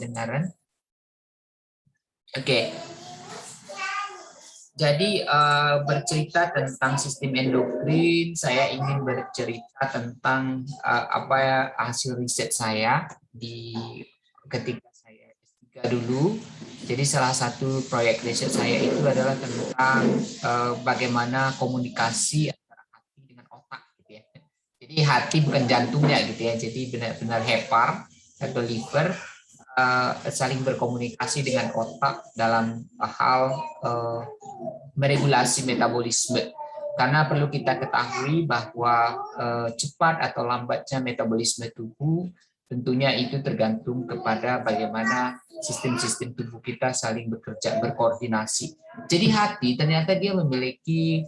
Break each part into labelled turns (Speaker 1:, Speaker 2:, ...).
Speaker 1: kedengaran? Oke. Jadi bercerita tentang sistem endokrin, saya ingin bercerita tentang apa ya hasil riset saya ketika saya S3 dulu. Jadi salah satu proyek riset saya itu adalah tentang bagaimana komunikasi antara hati dengan otak gitu ya. Jadi hati bukan jantungnya gitu ya. Jadi benar-benar hepar atau liver saling berkomunikasi dengan otak dalam hal meregulasi metabolisme. Karena perlu kita ketahui bahwa cepat atau lambatnya metabolisme tubuh tentunya itu tergantung kepada bagaimana sistem-sistem tubuh kita saling bekerja, berkoordinasi. Jadi hati ternyata dia memiliki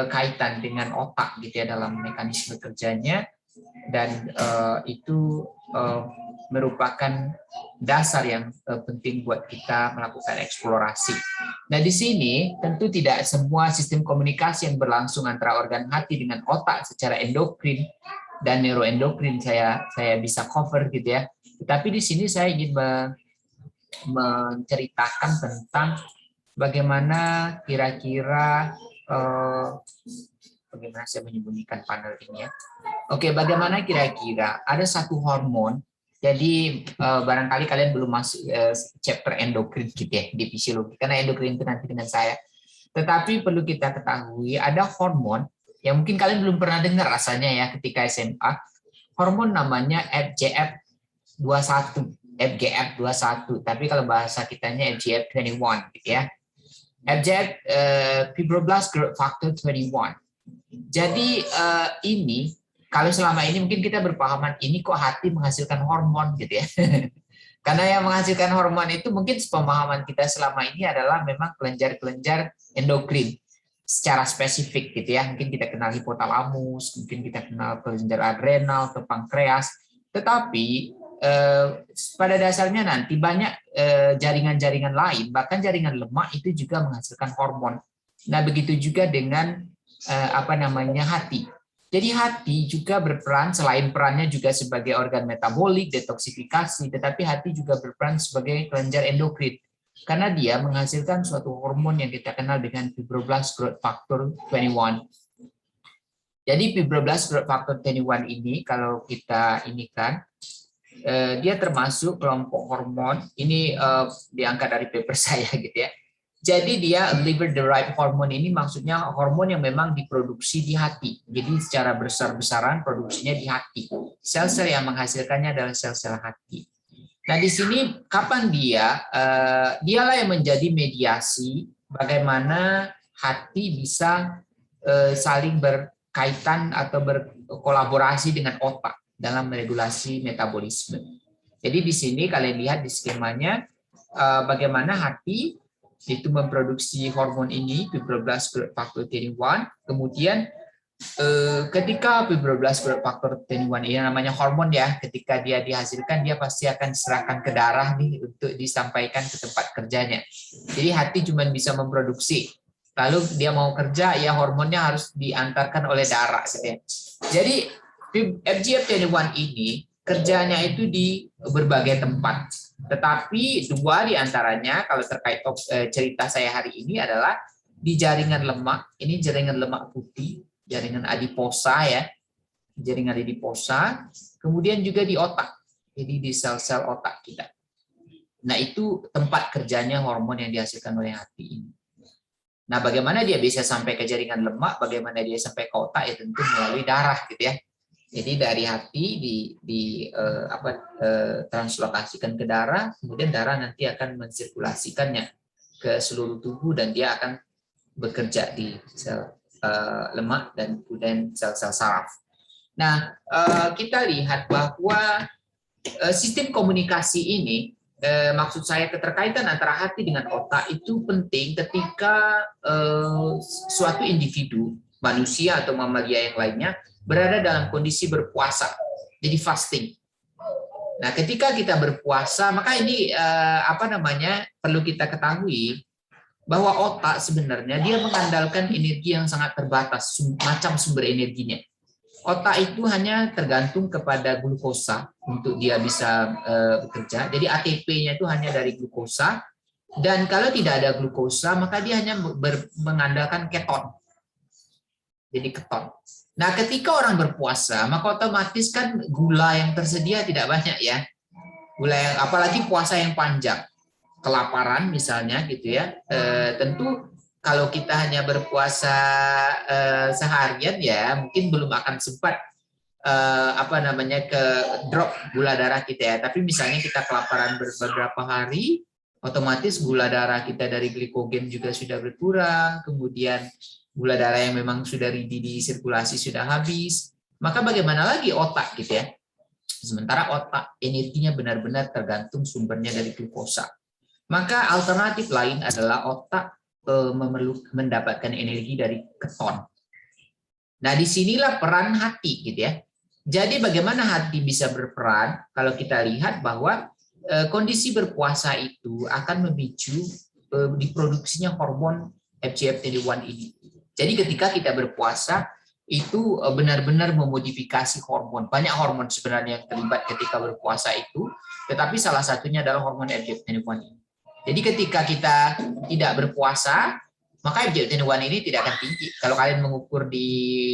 Speaker 1: kaitan dengan otak gitu ya dalam mekanisme kerjanya, dan itu merupakan dasar yang penting buat kita melakukan eksplorasi. Nah, di sini tentu tidak semua sistem komunikasi yang berlangsung antara organ hati dengan otak secara endokrin dan neuroendokrin saya bisa cover gitu ya. Tetapi di sini saya ingin menceritakan tentang bagaimana kira-kira bagaimana saya menyembunyikan panel ini ya. Oke, bagaimana kira-kira ada satu hormon. Jadi barangkali kalian belum masuk chapter endokrin gitu ya di fisiologi, karena endokrin itu nanti dengan saya. Tetapi perlu kita ketahui ada hormon yang mungkin kalian belum pernah dengar rasanya ya ketika SMA. Hormon namanya FGF21, FGF21. Tapi kalau bahasa kitanya FGF21 gitu ya. FGF Fibroblast Growth Factor 21. Jadi ini kalau selama ini mungkin kita berpahaman ini kok hati menghasilkan hormon gitu ya. Karena yang menghasilkan hormon itu mungkin pemahaman kita selama ini adalah memang kelenjar-kelenjar endokrin secara spesifik gitu ya. Mungkin kita kenal hipotalamus, mungkin kita kenal kelenjar adrenal atau pankreas. Tetapi pada dasarnya nanti banyak jaringan-jaringan lain, bahkan jaringan lemak itu juga menghasilkan hormon. Nah, begitu juga dengan hati. Jadi hati juga berperan, selain perannya juga sebagai organ metabolik, detoksifikasi, tetapi hati juga berperan sebagai kelenjar endokrin. Karena dia menghasilkan suatu hormon yang kita kenal dengan Fibroblast Growth Factor 21. Jadi Fibroblast Growth Factor 21 ini, kalau kita inikan, dia termasuk kelompok hormon, ini diangkat dari paper saya gitu ya. Jadi dia liver derived hormone ini maksudnya hormon yang memang diproduksi di hati. Jadi secara besar-besaran produksinya di hati. Sel-sel yang menghasilkannya adalah sel-sel hati. Nah, di sini kapan dialah yang menjadi mediasi bagaimana hati bisa saling berkaitan atau berkolaborasi dengan otak dalam meregulasi metabolisme. Jadi di sini kalian lihat di skemanya bagaimana hati itu memproduksi hormon ini, Fibroblast Growth Factor 21. Kemudian ketika Fibroblast Growth Factor 21 ini namanya hormon ya, ketika dia dihasilkan dia pasti akan diserahkan ke darah nih untuk disampaikan ke tempat kerjanya. Jadi hati cuma bisa memproduksi. Lalu dia mau kerja ya hormonnya harus diantarkan oleh darah gitu ya. Jadi FGF21 ini kerjanya itu di berbagai tempat. Tetapi dua diantaranya kalau terkait cerita saya hari ini adalah di jaringan lemak, ini jaringan lemak putih, jaringan adiposa ya, jaringan adiposa, kemudian juga di otak, jadi di sel-sel otak kita. Nah itu tempat kerjanya hormon yang dihasilkan oleh hati ini. Nah bagaimana dia bisa sampai ke jaringan lemak, bagaimana dia sampai ke otak, ya tentu melalui darah gitu ya. Jadi dari hati translokasikan ke darah, kemudian darah nanti akan mensirkulasikannya ke seluruh tubuh dan dia akan bekerja di sel lemak dan kemudian sel-sel saraf. Nah, kita lihat bahwa sistem komunikasi ini, maksud saya keterkaitan antara hati dengan otak itu penting ketika suatu individu, manusia atau mamalia yang lainnya, berada dalam kondisi berpuasa, jadi fasting. Nah, ketika kita berpuasa, maka ini perlu kita ketahui bahwa otak sebenarnya dia mengandalkan energi yang sangat terbatas, macam sumber energinya. Otak itu hanya tergantung kepada glukosa untuk dia bisa bekerja. Jadi ATP-nya itu hanya dari glukosa. Dan kalau tidak ada glukosa, maka dia hanya mengandalkan keton. Jadi keton. Nah, ketika orang berpuasa, maka otomatis kan gula yang tersedia tidak banyak ya. Gula yang apalagi puasa yang panjang. Kelaparan misalnya gitu ya. Tentu kalau kita hanya berpuasa seharian ya mungkin belum akan sempat ke drop gula darah kita ya. Tapi misalnya kita kelaparan beberapa hari, otomatis gula darah kita dari glikogen juga sudah berkurang, kemudian gula darah yang memang sudah di sirkulasi sudah habis. Maka bagaimana lagi otak gitu ya? Sementara otak energinya benar-benar tergantung sumbernya dari glukosa. Maka alternatif lain adalah otak mendapatkan energi dari keton. Nah, disinilah peran hati gitu ya. Jadi bagaimana hati bisa berperan? Kalau kita lihat bahwa kondisi berpuasa itu akan memicu diproduksinya hormon FGF21 ini. Jadi ketika kita berpuasa itu benar-benar memodifikasi hormon. Banyak hormon sebenarnya yang terlibat ketika berpuasa itu, tetapi salah satunya adalah hormon FGF21 ini. Jadi ketika kita tidak berpuasa, maka FGF21 ini tidak akan tinggi. Kalau kalian mengukur di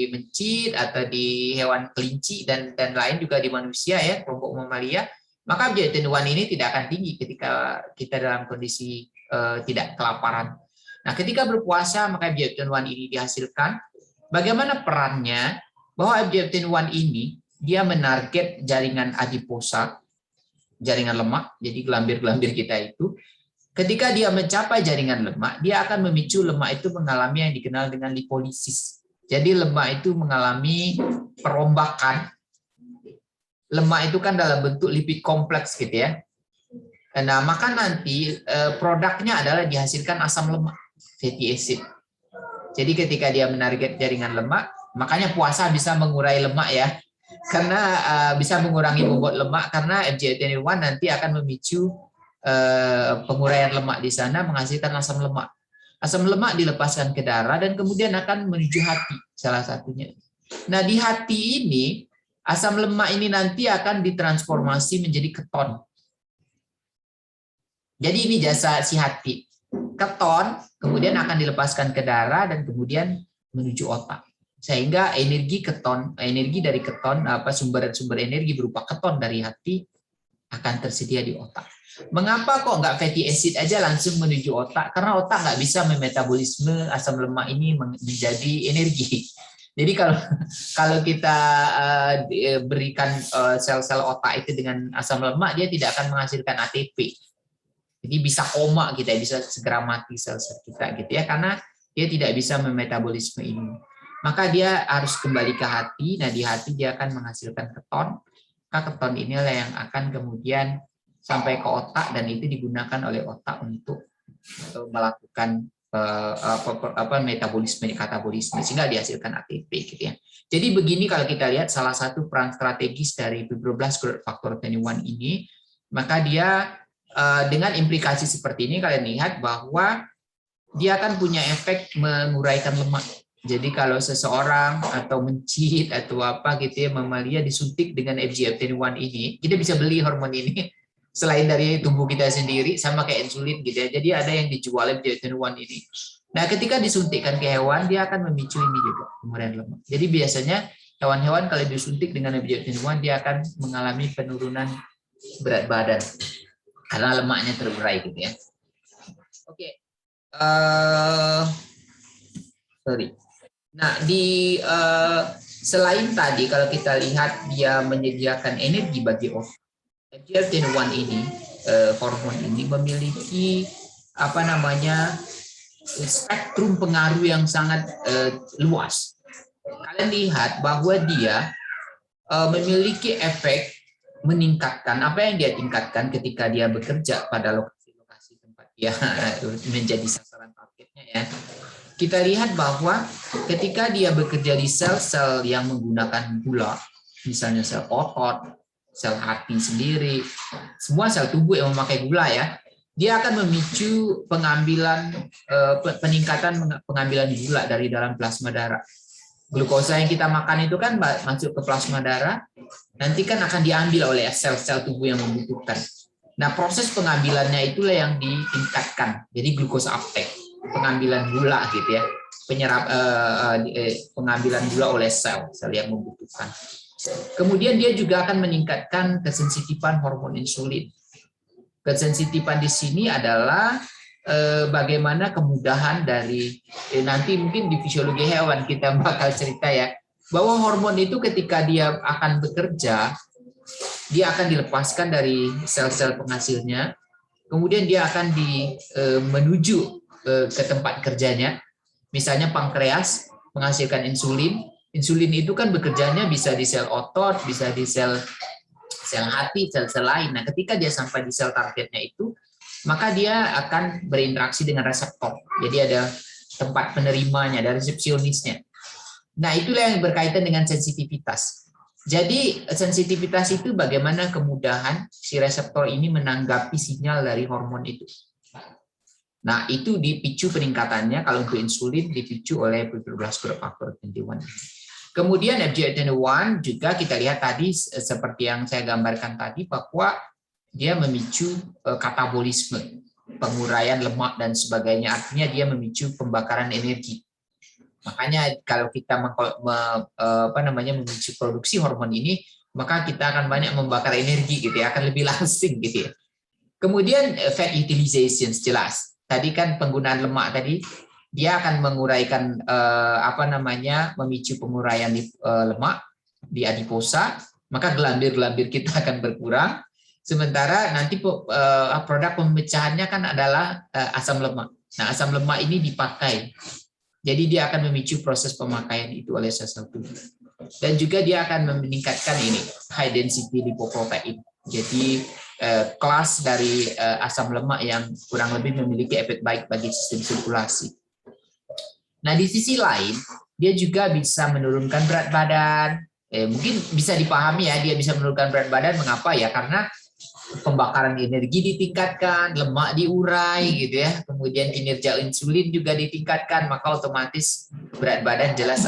Speaker 1: mencit atau di hewan kelinci dan lain juga di manusia ya, kelompok mamalia, maka FGF21 ini tidak akan tinggi ketika kita dalam kondisi tidak kelaparan. Nah, ketika berpuasa maka FGF21 ini dihasilkan. Bagaimana perannya? Bahwa FGF21 ini dia menarget jaringan adiposa, jaringan lemak, jadi gelambir-gelambir kita itu. Ketika dia mencapai jaringan lemak, dia akan memicu lemak itu mengalami yang dikenal dengan lipolisis. Jadi lemak itu mengalami perombakan. Lemak itu kan dalam bentuk lipid kompleks gitu ya. Nah, maka nanti produknya adalah dihasilkan asam lemak, fatty acid. Jadi ketika dia menarget jaringan lemak, makanya puasa bisa mengurai lemak ya. Karena bisa mengurangi bobot lemak karena FGF21 nanti akan memicu penguraian lemak di sana menghasilkan asam lemak. Asam lemak dilepaskan ke darah dan kemudian akan menuju hati salah satunya. Nah, di hati ini asam lemak ini nanti akan ditransformasi menjadi keton. Jadi ini jasa si hati. Keton kemudian akan dilepaskan ke darah dan kemudian menuju otak. Sehingga energi dari keton sumber energi berupa keton dari hati akan tersedia di otak. Mengapa kok nggak fatty acid aja langsung menuju otak? Karena otak nggak bisa memetabolisme asam lemak ini menjadi energi. Jadi kalau kita berikan sel-sel otak itu dengan asam lemak, dia tidak akan menghasilkan ATP. Jadi bisa koma kita, bisa segera mati sel-sel kita gitu ya, karena dia tidak bisa memetabolisme ini. Maka dia harus kembali ke hati. Nah, di hati dia akan menghasilkan keton. Maka keton inilah yang akan kemudian sampai ke otak dan itu digunakan oleh otak untuk melakukan metabolisme, katabolisme sehingga dihasilkan ATP gitu ya. Jadi begini kalau kita lihat salah satu peran strategis dari fibroblast growth factor 21 ini, maka dia dengan implikasi seperti ini kalian lihat bahwa dia akan punya efek menguraikan lemak. Jadi kalau seseorang atau mencit atau apa gitu ya, mamalia disuntik dengan FGF21 ini, kita bisa beli hormon ini selain dari tubuh kita sendiri, sama kayak insulin gitu ya. Jadi ada yang dijual FGF21 ini. Nah, ketika disuntikkan ke hewan, dia akan memicu ini juga, penguraian lemak. Jadi biasanya hewan-hewan kalau disuntik dengan FGF21, dia akan mengalami penurunan berat badan karena lemaknya terurai gitu ya. Oke. Sorry. Nah, selain tadi kalau kita lihat dia menyediakan energi bagi otak, FGF21 ini, hormon ini memiliki spektrum pengaruh yang sangat luas. Kalian lihat bahwa dia memiliki efek meningkatkan apa yang dia tingkatkan ketika dia bekerja pada lokasi-lokasi tempat dia menjadi sasaran targetnya ya. Kita lihat bahwa ketika dia bekerja di sel-sel yang menggunakan gula, misalnya sel otot, sel hati sendiri, semua sel tubuh yang memakai gula ya, dia akan memicu peningkatan pengambilan gula dari dalam plasma darah. Glukosa yang kita makan itu kan masuk ke plasma darah, nanti kan akan diambil oleh sel-sel tubuh yang membutuhkan. Nah, proses pengambilannya itulah yang ditingkatkan. Jadi glukosa uptake, pengambilan gula gitu ya, pengambilan gula oleh sel yang membutuhkan. Kemudian dia juga akan meningkatkan kesensitifan hormon insulin. Kesensitifan di sini adalah bagaimana kemudahan dari nanti mungkin di fisiologi hewan kita bakal cerita ya, bahwa hormon itu ketika dia akan bekerja, dia akan dilepaskan dari sel-sel penghasilnya, kemudian dia akan menuju ke tempat kerjanya, misalnya pankreas menghasilkan insulin. Insulin itu kan bekerjanya bisa di sel otot, bisa di sel hati, sel-sel lain. Nah, ketika dia sampai di sel targetnya itu, maka dia akan berinteraksi dengan reseptor. Jadi ada tempat penerimanya, ada resepsionisnya. Nah, itulah yang berkaitan dengan sensitivitas. Jadi, sensitivitas itu bagaimana kemudahan si reseptor ini menanggapi sinyal dari hormon itu. Nah, itu dipicu peningkatannya kalau untuk insulin dipicu oleh fibroblast growth factor 21. Kemudian FGF21 juga kita lihat tadi seperti yang saya gambarkan tadi bahwa dia memicu katabolisme, penguraian lemak dan sebagainya. Artinya dia memicu pembakaran energi. Makanya kalau kita memicu produksi hormon ini, maka kita akan banyak membakar energi gitu ya, akan lebih langsing gitu ya. Kemudian fat utilization jelas. Tadi kan penggunaan lemak tadi dia akan menguraikan memicu penguraian lemak di adiposa, maka gelambir-gelambir kita akan berkurang. Sementara nanti produk pemecahannya kan adalah asam lemak. Nah, asam lemak ini dipakai. Jadi dia akan memicu proses pemakaian itu oleh sel-sel tubuh. Dan juga dia akan meningkatkan ini high density lipoprotein. Jadi kelas dari asam lemak yang kurang lebih memiliki efek baik bagi sistem sirkulasi. Nah, di sisi lain, dia juga bisa menurunkan berat badan. Mungkin bisa dipahami ya, dia bisa menurunkan berat badan. Mengapa ya? Karena pembakaran energi ditingkatkan, lemak diurai gitu ya. Kemudian kinerja insulin juga ditingkatkan, maka otomatis berat badan jelas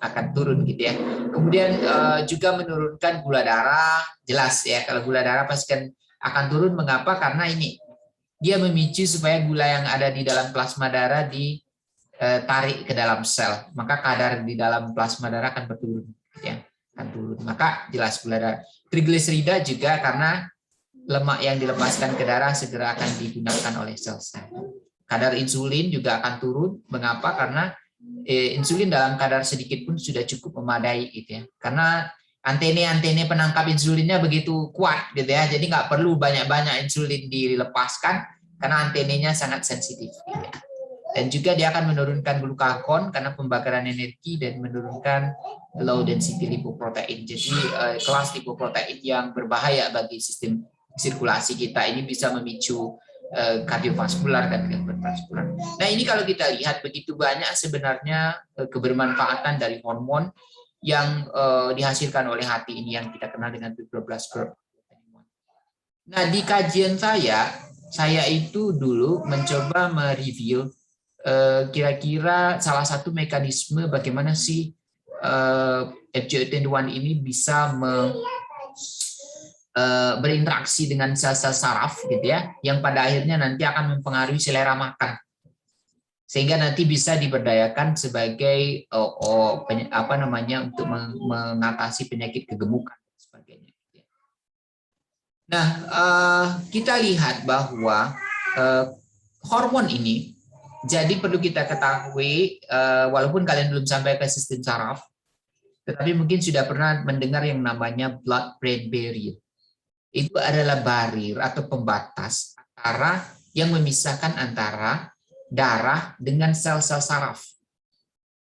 Speaker 1: akan turun gitu ya. Kemudian juga menurunkan gula darah, jelas ya. Kalau gula darah pasti akan turun. Mengapa? Karena ini dia memicu supaya gula yang ada di dalam plasma darah ditarik ke dalam sel, maka kadar di dalam plasma darah akan berturun ya, akan turun. Maka jelas gula darah. Trigliserida juga karena lemak yang dilepaskan ke darah segera akan digunakan oleh sel-sel. Kadar insulin juga akan turun. Mengapa? Karena insulin dalam kadar sedikit pun sudah cukup memadai gitu ya. Karena antene penangkap insulinnya begitu kuat gitu ya. Jadi nggak perlu banyak-banyak insulin dilepaskan karena antenenya sangat sensitif gitu ya. Dan juga dia akan menurunkan glukagon karena pembakaran energi dan menurunkan low density lipoprotein. Jadi kelas lipoprotein yang berbahaya bagi sistem sirkulasi kita ini bisa memicu kardiovaskular dan gangguan vaskular. Nah, ini kalau kita lihat begitu banyak sebenarnya kebermanfaatan dari hormon yang dihasilkan oleh hati ini yang kita kenal dengan fibroblast growth. Nah, di kajian saya itu dulu mencoba mereview kira-kira salah satu mekanisme bagaimana sih FGF21 ini bisa berinteraksi dengan sel-sel saraf gitu ya, yang pada akhirnya nanti akan mempengaruhi selera makan sehingga nanti bisa diberdayakan sebagai untuk mengatasi penyakit kegemukan dan sebagainya. Nah, kita lihat bahwa hormon ini jadi perlu kita ketahui, walaupun kalian belum sampai ke sistem saraf, tetapi mungkin sudah pernah mendengar yang namanya blood-brain barrier. Itu adalah barrier atau pembatas yang memisahkan antara darah dengan sel-sel saraf.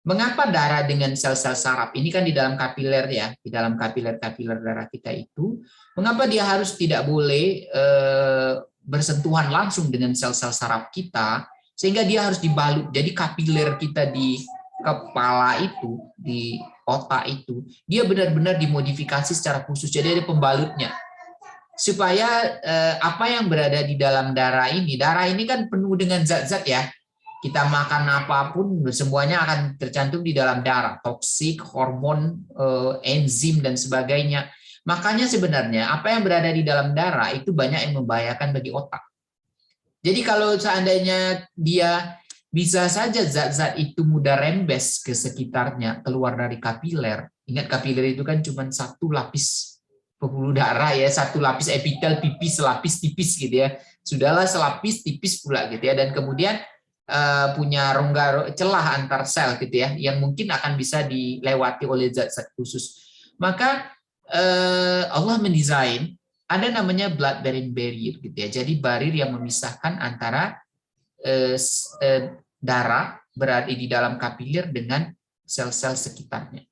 Speaker 1: Mengapa darah dengan sel-sel saraf? Ini kan di dalam kapiler ya, di dalam kapiler darah kita itu. Mengapa dia harus tidak boleh bersentuhan langsung dengan sel-sel saraf kita, sehingga dia harus dibalut. Jadi kapiler kita di kepala itu, di otak itu, dia benar-benar dimodifikasi secara khusus. Jadi ada pembalutnya. Supaya apa yang berada di dalam darah ini kan penuh dengan zat-zat ya, kita makan apapun semuanya akan tercantum di dalam darah, toksik, hormon, enzim dan sebagainya. Makanya sebenarnya apa yang berada di dalam darah itu banyak yang membahayakan bagi otak. Jadi kalau seandainya dia bisa saja zat-zat itu mudah rembes ke sekitarnya, keluar dari kapiler. Ingat kapiler itu kan cuma satu lapis pembuluh darah ya, satu lapis epitel pipis, selapis tipis gitu ya. Sudahlah selapis tipis pula gitu ya. Dan kemudian punya rongga celah antar sel gitu ya, yang mungkin akan bisa dilewati oleh zat-zat khusus. Maka Allah mendesain ada namanya blood brain barrier gitu ya. Jadi barir yang memisahkan antara darah berada di dalam kapiler dengan sel-sel sekitarnya.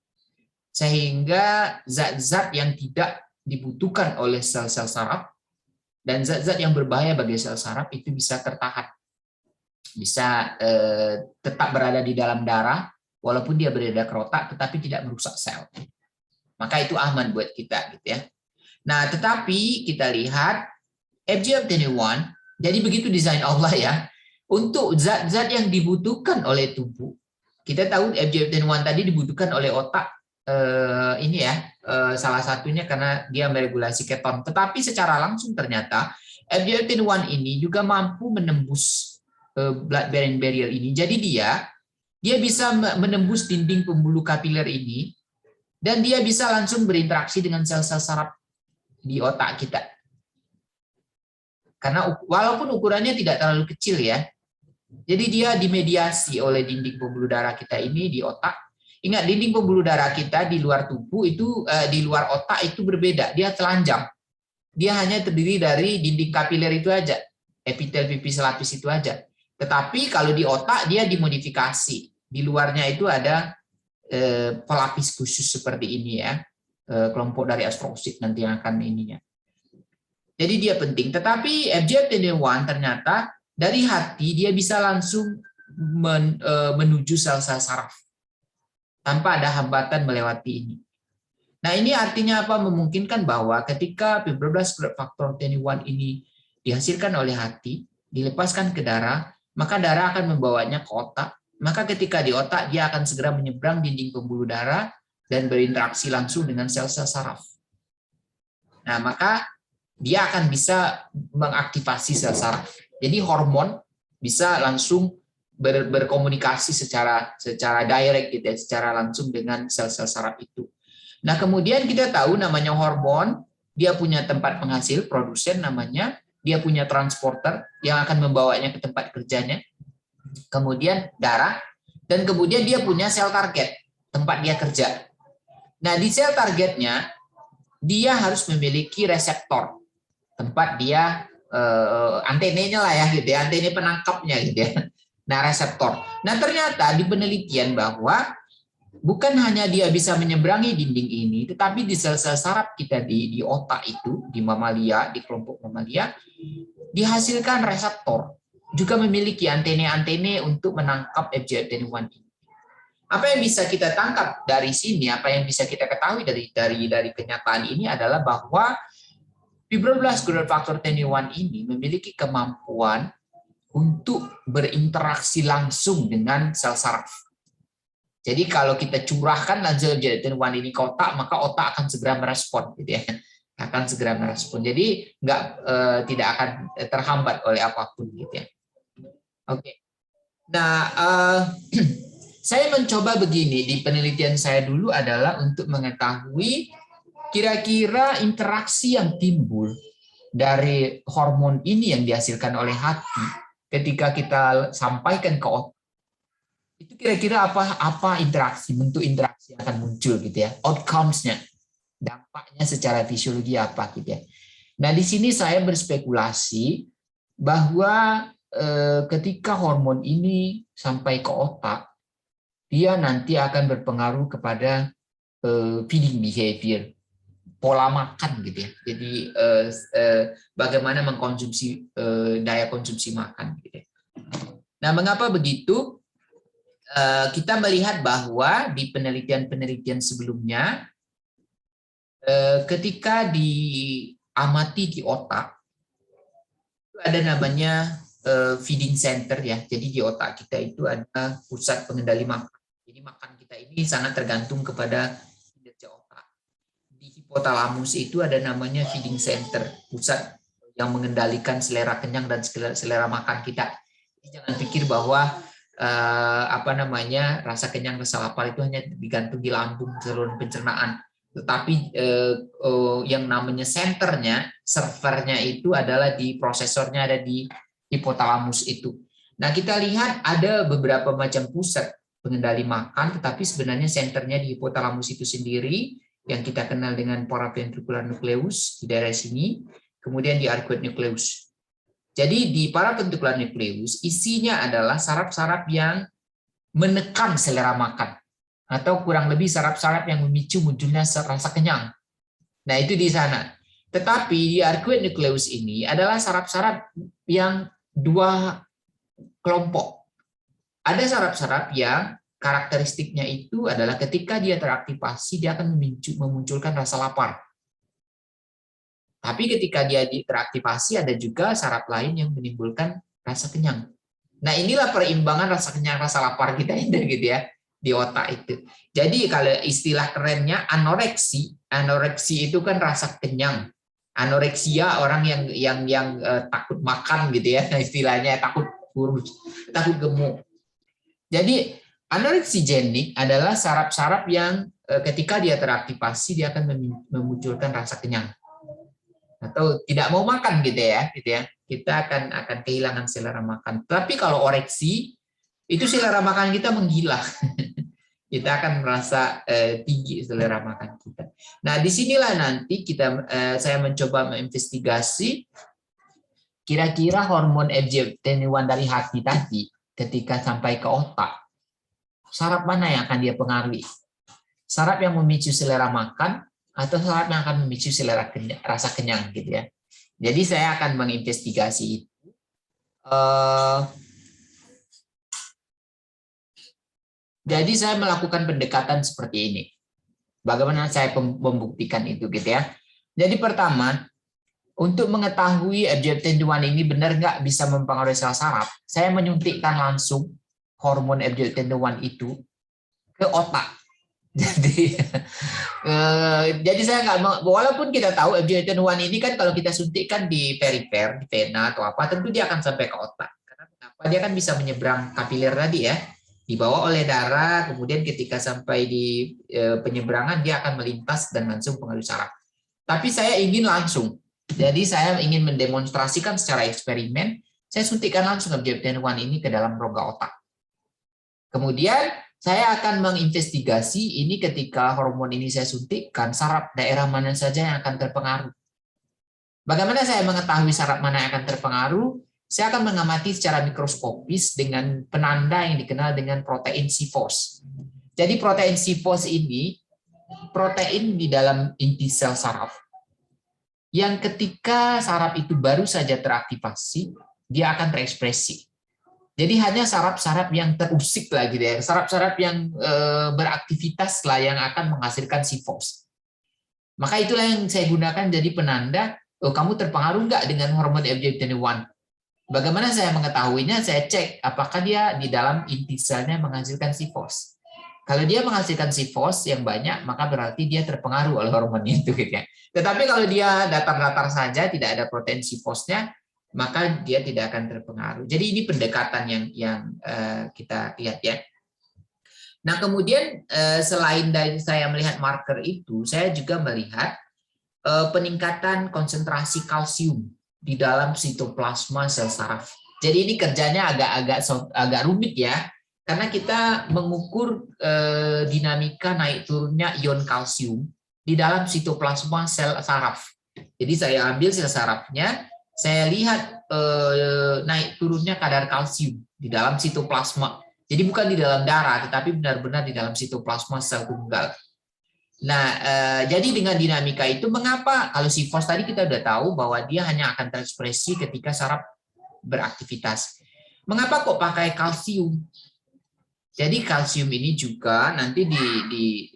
Speaker 1: Sehingga zat-zat yang tidak dibutuhkan oleh sel-sel saraf dan zat-zat yang berbahaya bagi sel saraf itu bisa tertahan. Bisa tetap berada di dalam darah walaupun dia berada ke otak tetapi tidak merusak sel. Maka itu aman buat kita gitu ya. Nah, tetapi kita lihat FGF21, jadi begitu desain Allah ya, untuk zat-zat yang dibutuhkan oleh tubuh. Kita tahu FGF21 tadi dibutuhkan oleh otak, ini ya, salah satunya karena dia meregulasi keton. Tetapi secara langsung ternyata FGF21 ini juga mampu menembus blood brain barrier ini. Jadi dia bisa menembus dinding pembuluh kapiler ini dan dia bisa langsung berinteraksi dengan sel-sel saraf di otak kita. Karena walaupun ukurannya tidak terlalu kecil ya, jadi dia dimediasi oleh dinding pembuluh darah kita ini di otak. Ingat, dinding pembuluh darah kita di luar tubuh itu, di luar otak itu berbeda, dia telanjang. Dia hanya terdiri dari dinding kapiler itu aja, epitel pipis lapis itu aja. Tetapi kalau di otak dia dimodifikasi. Di luarnya itu ada pelapis khusus seperti ini ya, kelompok dari astrosit nanti yang akan ininya. Jadi dia penting. Tetapi FGF21 ternyata dari hati dia bisa langsung menuju sel-sel saraf tanpa ada hambatan melewati ini. Nah, ini artinya apa? Memungkinkan bahwa ketika fibroblast growth factor 21 ini dihasilkan oleh hati, dilepaskan ke darah, maka darah akan membawanya ke otak. Maka ketika di otak, dia akan segera menyeberang dinding pembuluh darah dan berinteraksi langsung dengan sel-sel saraf. Nah, maka dia akan bisa mengaktifasi sel saraf. Jadi hormon bisa langsung berkomunikasi secara direct gitu ya, secara langsung dengan sel-sel saraf itu. Nah, kemudian kita tahu namanya hormon, dia punya tempat penghasil, produsen namanya, dia punya transporter yang akan membawanya ke tempat kerjanya, kemudian darah, dan kemudian dia punya sel target, tempat dia kerja. Nah, di sel targetnya, dia harus memiliki reseptor, tempat dia antenanya lah ya gitu ya, antena penangkapnya gitu ya. Nah, reseptor. Nah, ternyata di penelitian bahwa bukan hanya dia bisa menyeberangi dinding ini, tetapi di sel-sel saraf kita di otak itu, di mamalia, di kelompok mamalia, dihasilkan reseptor, juga memiliki antena-antena untuk menangkap FGF21 ini. Apa yang bisa kita tangkap dari sini, apa yang bisa kita ketahui dari kenyataan ini adalah bahwa fibroblast growth factor 21 ini memiliki kemampuan untuk berinteraksi langsung dengan sel saraf. Jadi kalau kita curahkan langsung FGF21 ini ke otak, maka otak akan segera merespon, gitu ya. Akan segera merespon. Jadi tidak akan terhambat oleh apapun, gitu ya. Oke. Nah, saya mencoba begini di penelitian saya dulu adalah untuk mengetahui kira-kira interaksi yang timbul dari hormon ini yang dihasilkan oleh hati ketika kita sampaikan ke otak, itu kira-kira apa bentuk interaksi yang akan muncul gitu ya, outcomes-nya, dampaknya secara fisiologi apa gitu ya. Nah, di sini saya berspekulasi bahwa ketika hormon ini sampai ke otak, dia nanti akan berpengaruh kepada feeding behavior, pola makan gitu ya. Jadi bagaimana mengkonsumsi daya konsumsi makan gitu ya. Nah, mengapa begitu? Kita melihat bahwa di penelitian-penelitian sebelumnya ketika diamati di otak ada namanya feeding center ya. Jadi di otak kita itu ada pusat pengendali makan. Jadi makan kita ini sangat tergantung kepada kinerja otak. Di hipotalamus itu ada namanya feeding center, pusat yang mengendalikan selera kenyang dan selera makan kita. Jadi jangan pikir bahwa rasa kenyang, rasa lapar itu hanya digantung di lambung, saluran pencernaan. Tetapi yang namanya senternya, servernya itu adalah di prosesornya, ada di hipotalamus itu. Nah, kita lihat ada beberapa macam pusat pengendali makan, tetapi sebenarnya senternya di hipotalamus itu sendiri, yang kita kenal dengan paraventricular nucleus di daerah sini, kemudian di arcuate nucleus. Jadi di paraventricular nucleus isinya adalah saraf-saraf yang menekan selera makan, atau kurang lebih saraf-saraf yang memicu munculnya rasa kenyang. Nah, itu di sana. Tetapi di arcuate nucleus ini adalah saraf-saraf yang dua kelompok. Ada saraf-saraf yang karakteristiknya itu adalah ketika dia teraktivasi, dia akan memunculkan rasa lapar. Tapi ketika dia teraktivasi, ada juga saraf lain yang menimbulkan rasa kenyang. Nah, inilah perimbangan rasa kenyang, rasa lapar kita gitu ya, di otak itu. Jadi kalau istilah kerennya anoreksi itu kan rasa kenyang. Anoreksia orang yang takut makan gitu ya, istilahnya takut kurus, takut gemuk. Jadi anoreksigenik adalah saraf-saraf yang ketika dia teraktivasi, dia akan memunculkan rasa kenyang atau tidak mau makan gitu ya, kita akan kehilangan selera makan. Tapi kalau oreksi itu selera makan kita menggila, kita akan merasa tinggi selera makan kita. Nah, disinilah nanti saya mencoba menginvestigasi kira-kira hormon FGF21 dari hati tadi ketika sampai ke otak, saraf mana yang akan dia pengaruhi? Saraf yang memicu selera makan atau saraf yang akan memicu rasa kenyang gitu ya. Jadi saya akan menginvestigasi itu. Jadi saya melakukan pendekatan seperti ini. Bagaimana saya membuktikan itu gitu ya. Jadi pertama, untuk mengetahui FGF21 ini benar nggak bisa mempengaruhi sel saraf, saya menyuntikkan langsung hormon FGF21 itu ke otak. Jadi saya nggak, walaupun kita tahu FGF21 ini kan kalau kita suntikkan di perifer, di vena atau apa, tentu dia akan sampai ke otak. Karena kenapa? Dia kan bisa menyeberang kapiler tadi ya, dibawa oleh darah, kemudian ketika sampai di penyeberangan dia akan melintas dan langsung pengaruh saraf. Tapi saya ingin langsung. Jadi saya ingin mendemonstrasikan secara eksperimen, saya suntikkan langsung FGF21 ini ke dalam rongga otak. Kemudian saya akan menginvestigasi ini ketika hormon ini saya suntikkan, saraf daerah mana saja yang akan terpengaruh. Bagaimana saya mengetahui saraf mana yang akan terpengaruh? Saya akan mengamati secara mikroskopis dengan penanda yang dikenal dengan protein C-fos. Jadi protein C-fos ini protein di dalam inti sel saraf yang ketika saraf itu baru saja teraktivasi, dia akan terekspresi. Jadi hanya saraf-saraf yang terusik lah gitu ya, saraf-saraf yang beraktivitas lah yang akan menghasilkan C-fos. Maka itulah yang saya gunakan jadi penanda, kamu terpengaruh nggak dengan hormon FGF21? Bagaimana saya mengetahuinya? Saya cek apakah dia di dalam inti selnya menghasilkan C-fos. Kalau dia menghasilkan C-fos yang banyak, maka berarti dia terpengaruh oleh hormon itu gitu ya. Tetapi kalau dia datar-datar saja, tidak ada protein C-fosnya, maka dia tidak akan terpengaruh. Jadi ini pendekatan yang kita lihat ya. Nah, kemudian selain dari saya melihat marker itu, saya juga melihat peningkatan konsentrasi kalsium di dalam sitoplasma sel saraf. Jadi ini kerjanya agak rumit ya, karena kita mengukur dinamika naik turunnya ion kalsium di dalam sitoplasma sel saraf. Jadi saya ambil sel sarafnya, saya lihat naik turunnya kadar kalsium di dalam sitoplasma. Jadi bukan di dalam darah, tetapi benar-benar di dalam sitoplasma sel tunggal. Nah, jadi dengan dinamika itu, mengapa kalau C-fos tadi kita udah tahu bahwa dia hanya akan terekspresi ketika saraf beraktivitas. Mengapa kok pakai kalsium? Jadi kalsium ini juga nanti di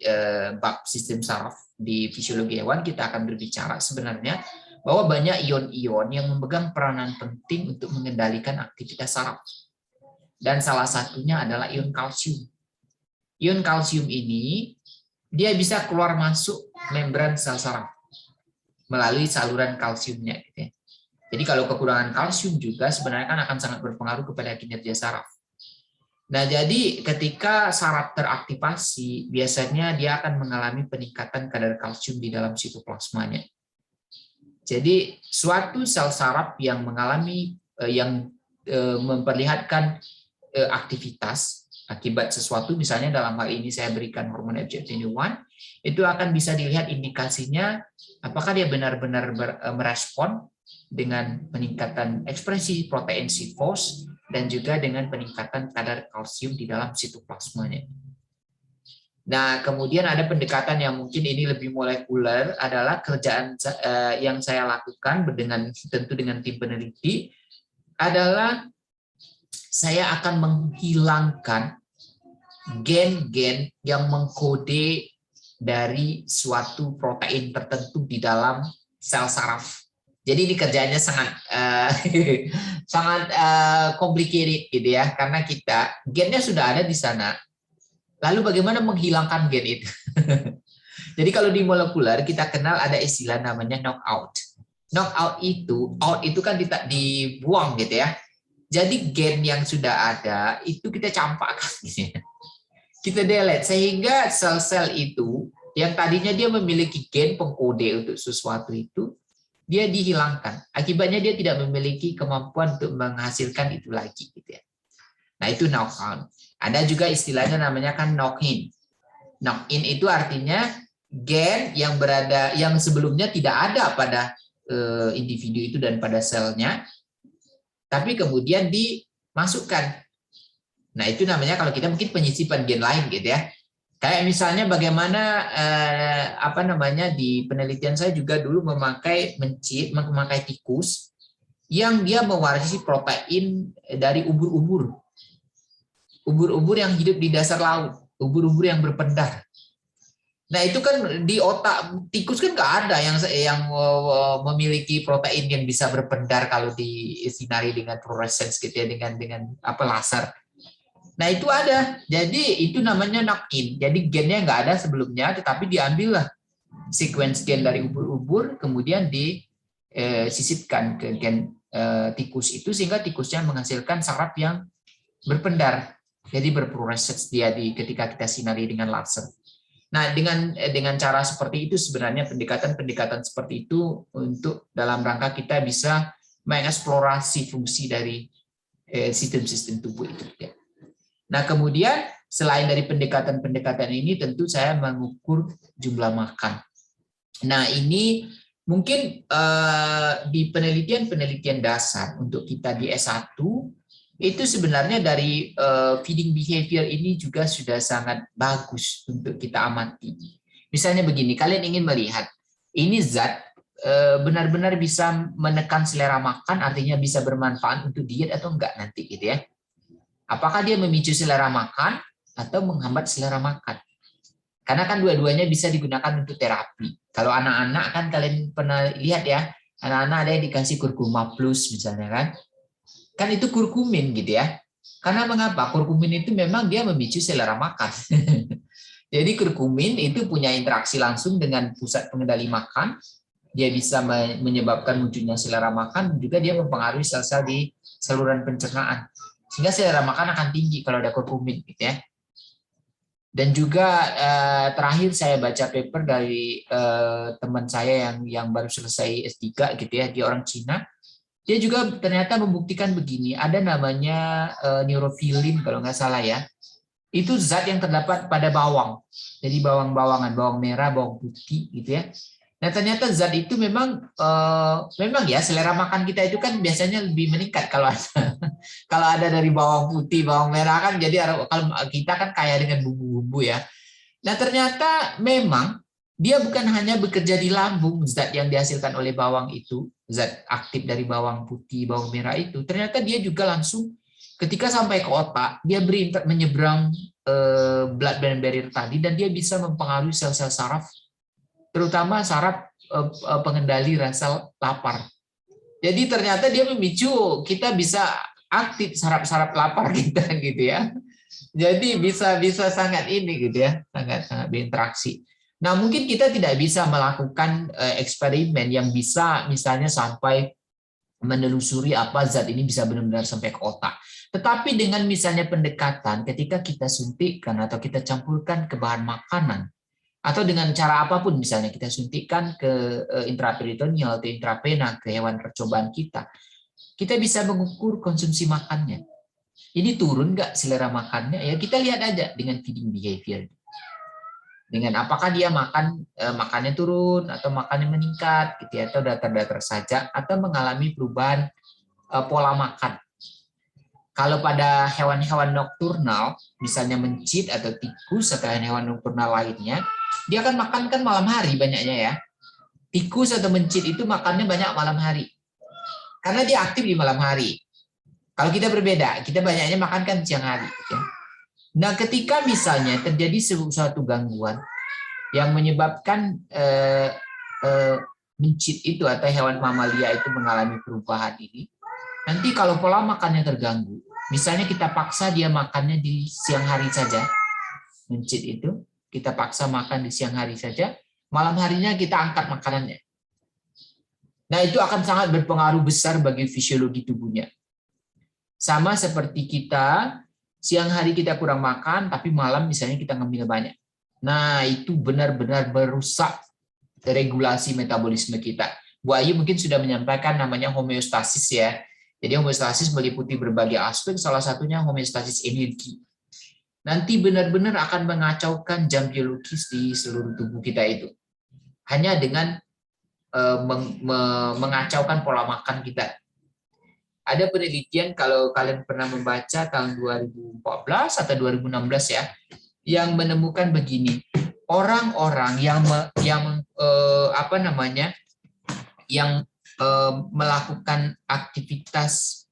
Speaker 1: bab sistem saraf di fisiologi hewan kita akan berbicara sebenarnya bahwa banyak ion-ion yang memegang peranan penting untuk mengendalikan aktivitas saraf. Dan salah satunya adalah ion kalsium. Ion kalsium ini dia bisa keluar masuk membran sel saraf melalui saluran kalsiumnya. Gitu ya. Jadi kalau kekurangan kalsium juga sebenarnya kan akan sangat berpengaruh kepada kinerja saraf. Nah, jadi ketika saraf teraktivasi, biasanya dia akan mengalami peningkatan kadar kalsium di dalam sitoplasmanya. Jadi suatu sel saraf yang mengalami memperlihatkan aktivitas akibat sesuatu, misalnya dalam hal ini saya berikan hormon FGF21, itu akan bisa dilihat indikasinya apakah dia benar-benar merespon dengan peningkatan ekspresi protein C-fos dan juga dengan peningkatan kadar kalsium di dalam sitoplasmanya. Nah, kemudian ada pendekatan yang mungkin ini lebih molekuler, adalah kerjaan yang saya lakukan tentu dengan tim peneliti, adalah saya akan menghilangkan gen-gen yang mengkode dari suatu protein tertentu di dalam sel saraf. Jadi ini kerjanya sangat sangat complicated gitu ya, karena gennya sudah ada di sana. Lalu bagaimana menghilangkan gen itu? Jadi kalau di molekuler kita kenal ada istilah namanya knockout. Knockout itu kan dibuang gitu ya. Jadi gen yang sudah ada itu kita campakkan, kita delete, sehingga sel-sel itu yang tadinya dia memiliki gen pengkode untuk sesuatu itu, dia dihilangkan. Akibatnya dia tidak memiliki kemampuan untuk menghasilkan itu lagi, gitu ya. Nah, itu knockout. Ada juga istilahnya namanya kan knock-in. Knock-in itu artinya gen yang sebelumnya tidak ada pada individu itu dan pada selnya, tapi kemudian dimasukkan. Nah, itu namanya kalau kita mungkin penyisipan gen lain gitu ya. Kayak misalnya bagaimana di penelitian saya juga dulu memakai tikus yang dia mewarisi protein dari ubur-ubur. Ubur-ubur yang hidup di dasar laut, ubur-ubur yang berpendar. Nah, itu kan di otak tikus kan nggak ada yang memiliki protein yang bisa berpendar kalau disinari dengan fluorescence gitu ya, dengan laser. Nah, itu ada. Jadi itu namanya knock-in. Jadi gennya nggak ada sebelumnya, tetapi diambillah sequence gen dari ubur-ubur, kemudian disisipkan ke gen tikus itu, sehingga tikusnya menghasilkan saraf yang berpendar. Jadi berfluorescence dia ketika kita sinari dengan laser. Nah, dengan cara seperti itu sebenarnya pendekatan seperti itu untuk dalam rangka kita bisa mengeksplorasi fungsi dari sistem-sistem tubuh itu. Nah, kemudian selain dari pendekatan-pendekatan ini, tentu saya mengukur jumlah makan. Nah, ini mungkin di penelitian dasar untuk kita di S1, itu sebenarnya dari feeding behavior ini juga sudah sangat bagus untuk kita amati. Misalnya begini, kalian ingin melihat ini zat benar-benar bisa menekan selera makan, artinya bisa bermanfaat untuk diet atau enggak nanti gitu ya. Apakah dia memicu selera makan atau menghambat selera makan? Karena kan dua-duanya bisa digunakan untuk terapi. Kalau anak-anak kan kalian pernah lihat ya, anak-anak ada yang dikasih kurkuma plus misalnya kan. Kan itu kurkumin gitu ya. Karena mengapa? Kurkumin itu memang dia memicu selera makan. Jadi kurkumin itu punya interaksi langsung dengan pusat pengendali makan. Dia bisa menyebabkan munculnya selera makan, juga dia mempengaruhi sel-sel di saluran pencernaan. Sehingga selera makan akan tinggi kalau ada kurkumin gitu ya. Dan juga terakhir saya baca paper dari teman saya yang baru selesai S3 gitu ya, dia orang Cina. Dia juga ternyata membuktikan begini, ada namanya neurofilin kalau nggak salah ya. Itu zat yang terdapat pada bawang. Jadi bawang-bawangan, bawang merah, bawang putih gitu ya. Nah, ternyata zat itu memang ya selera makan kita itu kan biasanya lebih meningkat kalau ada dari bawang putih, bawang merah kan, jadi kalau kita kan kaya dengan bumbu-bumbu ya. Nah, ternyata memang dia bukan hanya bekerja di lambung, zat yang dihasilkan oleh bawang itu, zat aktif dari bawang putih, bawang merah itu, ternyata dia juga langsung ketika sampai ke otak, dia menyeberang blood-brain barrier tadi, dan dia bisa mempengaruhi sel-sel saraf, terutama saraf pengendali rasa lapar. Jadi ternyata dia memicu kita bisa aktif saraf-saraf lapar kita gitu ya. Jadi bisa sangat ini gitu ya, sangat berinteraksi. Nah, mungkin kita tidak bisa melakukan eksperimen yang bisa misalnya sampai menelusuri apa zat ini bisa benar-benar sampai ke otak. Tetapi dengan misalnya pendekatan ketika kita suntikkan atau kita campurkan ke bahan makanan, atau dengan cara apapun misalnya kita suntikkan ke intraperitoneal atau intravena ke hewan percobaan kita bisa mengukur konsumsi makannya. Ini turun nggak selera makannya? Ya kita lihat aja dengan feeding behavior. Dengan apakah dia makannya turun atau makannya meningkat gitu ya, atau datar-datar saja atau mengalami perubahan pola makan. Kalau pada hewan-hewan nokturnal, misalnya mencit atau tikus atau hewan nokturnal lainnya, dia akan makan kan malam hari banyaknya ya. Tikus atau mencit itu makannya banyak malam hari. Karena dia aktif di malam hari. Kalau kita berbeda, kita banyaknya makan kan siang hari. Gitu ya. Nah, ketika misalnya terjadi suatu gangguan yang menyebabkan mencit itu atau hewan mamalia itu mengalami perubahan ini, nanti kalau pola makannya terganggu, misalnya kita paksa dia makannya di siang hari saja, mencit itu, kita paksa makan di siang hari saja, malam harinya kita angkat makanannya. Nah, itu akan sangat berpengaruh besar bagi fisiologi tubuhnya. Sama seperti kita, siang hari kita kurang makan, tapi malam misalnya kita ngemil banyak. Nah, itu benar-benar merusak regulasi metabolisme kita. Bu Ayu mungkin sudah menyampaikan namanya homeostasis ya. Jadi homeostasis meliputi berbagai aspek, salah satunya homeostasis energi. Nanti benar-benar akan mengacaukan jam biologis di seluruh tubuh kita itu. Hanya dengan mengacaukan pola makan kita. Ada penelitian kalau kalian pernah membaca tahun 2014 atau 2016 ya, yang menemukan begini, orang-orang yang melakukan aktivitas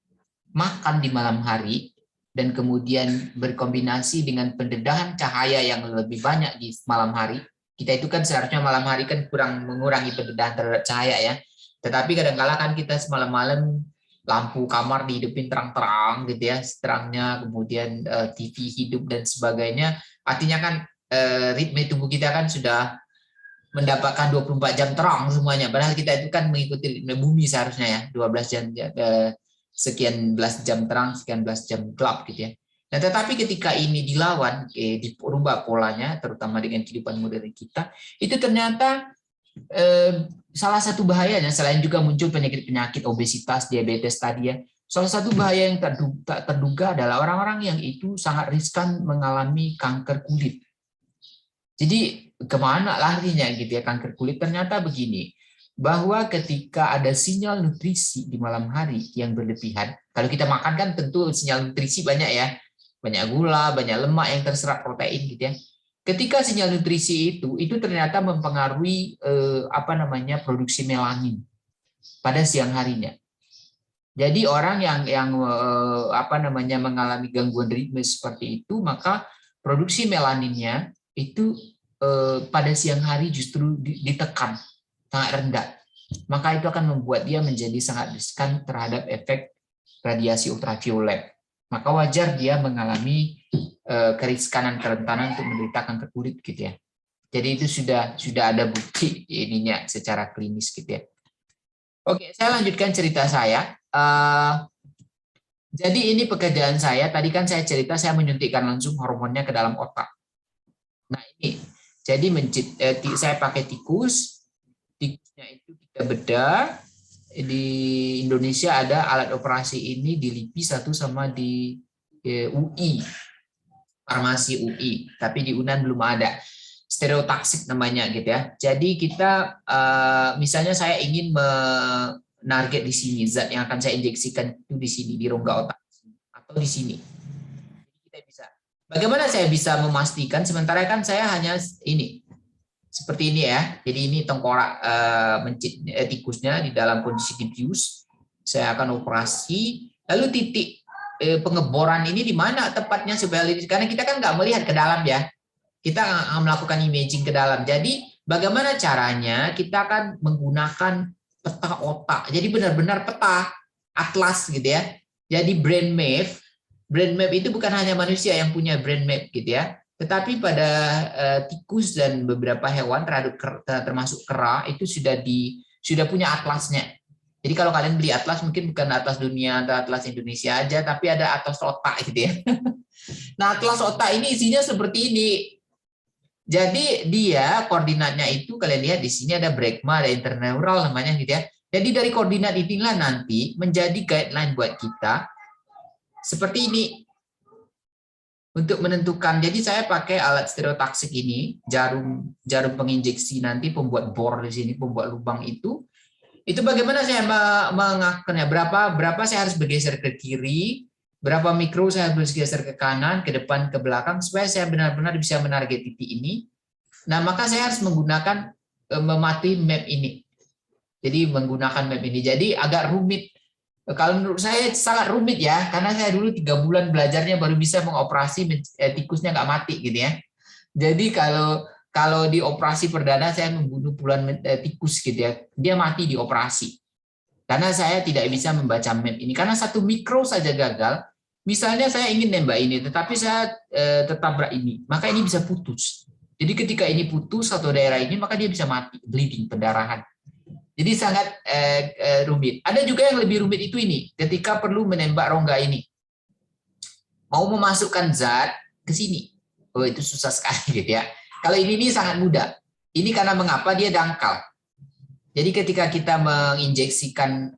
Speaker 1: makan di malam hari dan kemudian berkombinasi dengan pendedahan cahaya yang lebih banyak di malam hari. Kita itu kan seharusnya malam hari kan kurang mengurangi pendedahan terhadap cahaya ya. Tetapi kadang-kala kan kita semalam-malam lampu kamar dihidupin terang-terang gitu ya, terangnya, kemudian TV hidup dan sebagainya. Artinya kan ritme tubuh kita kan sudah mendapatkan 24 jam terang semuanya. Padahal kita itu kan mengikuti ritme bumi seharusnya ya, 12 jam sekian belas jam terang, sekian belas jam gelap gitu ya. Nah, tetapi ketika ini dilawan, dirubah polanya, terutama dengan kehidupan modern kita, itu ternyata salah satu bahayanya, selain juga muncul penyakit-penyakit obesitas, diabetes tadi ya, salah satu bahaya yang tak terduga adalah orang-orang yang itu sangat riskan mengalami kanker kulit. Jadi kemana larinya gitu ya kanker kulit? Ternyata begini, bahwa ketika ada sinyal nutrisi di malam hari yang berlebihan, kalau kita makan kan tentu sinyal nutrisi banyak ya, banyak gula, banyak lemak yang terserap protein gitu ya. Ketika sinyal nutrisi itu ternyata mempengaruhi produksi melanin pada siang harinya. Jadi orang yang mengalami gangguan ritme seperti itu, maka produksi melaninnya itu pada siang hari justru ditekan sangat rendah. Maka itu akan membuat dia menjadi sangat riskan terhadap efek radiasi ultraviolet. Maka wajar dia mengalami keriskanan kerentanan untuk menderita kanker kulit gitu ya. Jadi itu sudah ada bukti ininya secara klinis gitu ya. Oke, saya lanjutkan cerita saya. Jadi ini pekerjaan saya. Tadi kan saya cerita saya menyuntikkan langsung hormonnya ke dalam otak. Nah ini, jadi saya pakai tikus. Tikusnya itu kita bedah. Di Indonesia ada alat operasi ini di LIPI satu sama di UI, farmasi UI, tapi di UNAN belum ada. Stereotaksik namanya gitu ya. Jadi kita misalnya saya ingin menarget di sini, zat yang akan saya injeksikan itu di sini, di rongga otak atau di sini. Kita bisa. Bagaimana saya bisa memastikan sementara kan saya hanya ini seperti ini ya. Jadi ini tengkorak tikusnya di dalam kondisi diffuse. Saya akan operasi. Lalu titik pengeboran ini di mana tepatnya supaya karena kita kan nggak melihat ke dalam ya. Kita melakukan imaging ke dalam. Jadi Bagaimana caranya? Kita akan menggunakan peta otak. Jadi benar-benar peta atlas gitu ya. Jadi brain map itu bukan hanya manusia yang punya brain map gitu ya. Tetapi pada tikus dan beberapa hewan termasuk kera itu sudah punya atlasnya. Jadi kalau kalian beli atlas mungkin bukan atlas dunia atau atlas Indonesia aja, tapi ada atlas otak gitu ya. Nah, atlas otak ini isinya seperti ini. Jadi dia koordinatnya itu kalian lihat di sini ada brekma, ada interneural namanya gitu ya. Jadi dari koordinat inilah nanti menjadi guideline buat kita seperti ini untuk menentukan. Jadi saya pakai alat stereotaksik ini, jarum penginjeksi nanti pembuat bor di sini, pembuat lubang itu. Itu bagaimana saya mengakarnya, berapa saya harus bergeser ke kiri, berapa mikro saya harus bergeser ke kanan, ke depan, ke belakang, supaya saya benar-benar bisa menarget titik ini. Nah, maka saya harus menggunakan mematuhi map ini. Jadi menggunakan map ini. Jadi agak rumit. Kalau menurut saya sangat rumit ya, karena saya dulu 3 bulan belajarnya baru bisa mengoperasi tikusnya nggak mati gitu ya. Jadi kalau di operasi perdana saya membunuh puluhan tikus gitu ya, dia mati di operasi. Karena saya tidak bisa membaca map ini. Karena 1 mikro saja gagal, misalnya saya ingin nembak ini, tetapi saya tertabrak ini, maka ini bisa putus. Jadi ketika ini putus satu daerah ini, maka dia bisa mati, bleeding, pendarahan. Jadi sangat rumit. Ada juga yang lebih rumit itu ini, ketika perlu menembak rongga ini. Mau memasukkan zat ke sini. Oh, itu susah sekali gitu ya. Kalau ini sangat mudah. Ini karena mengapa dia dangkal. Jadi ketika kita menginjeksikan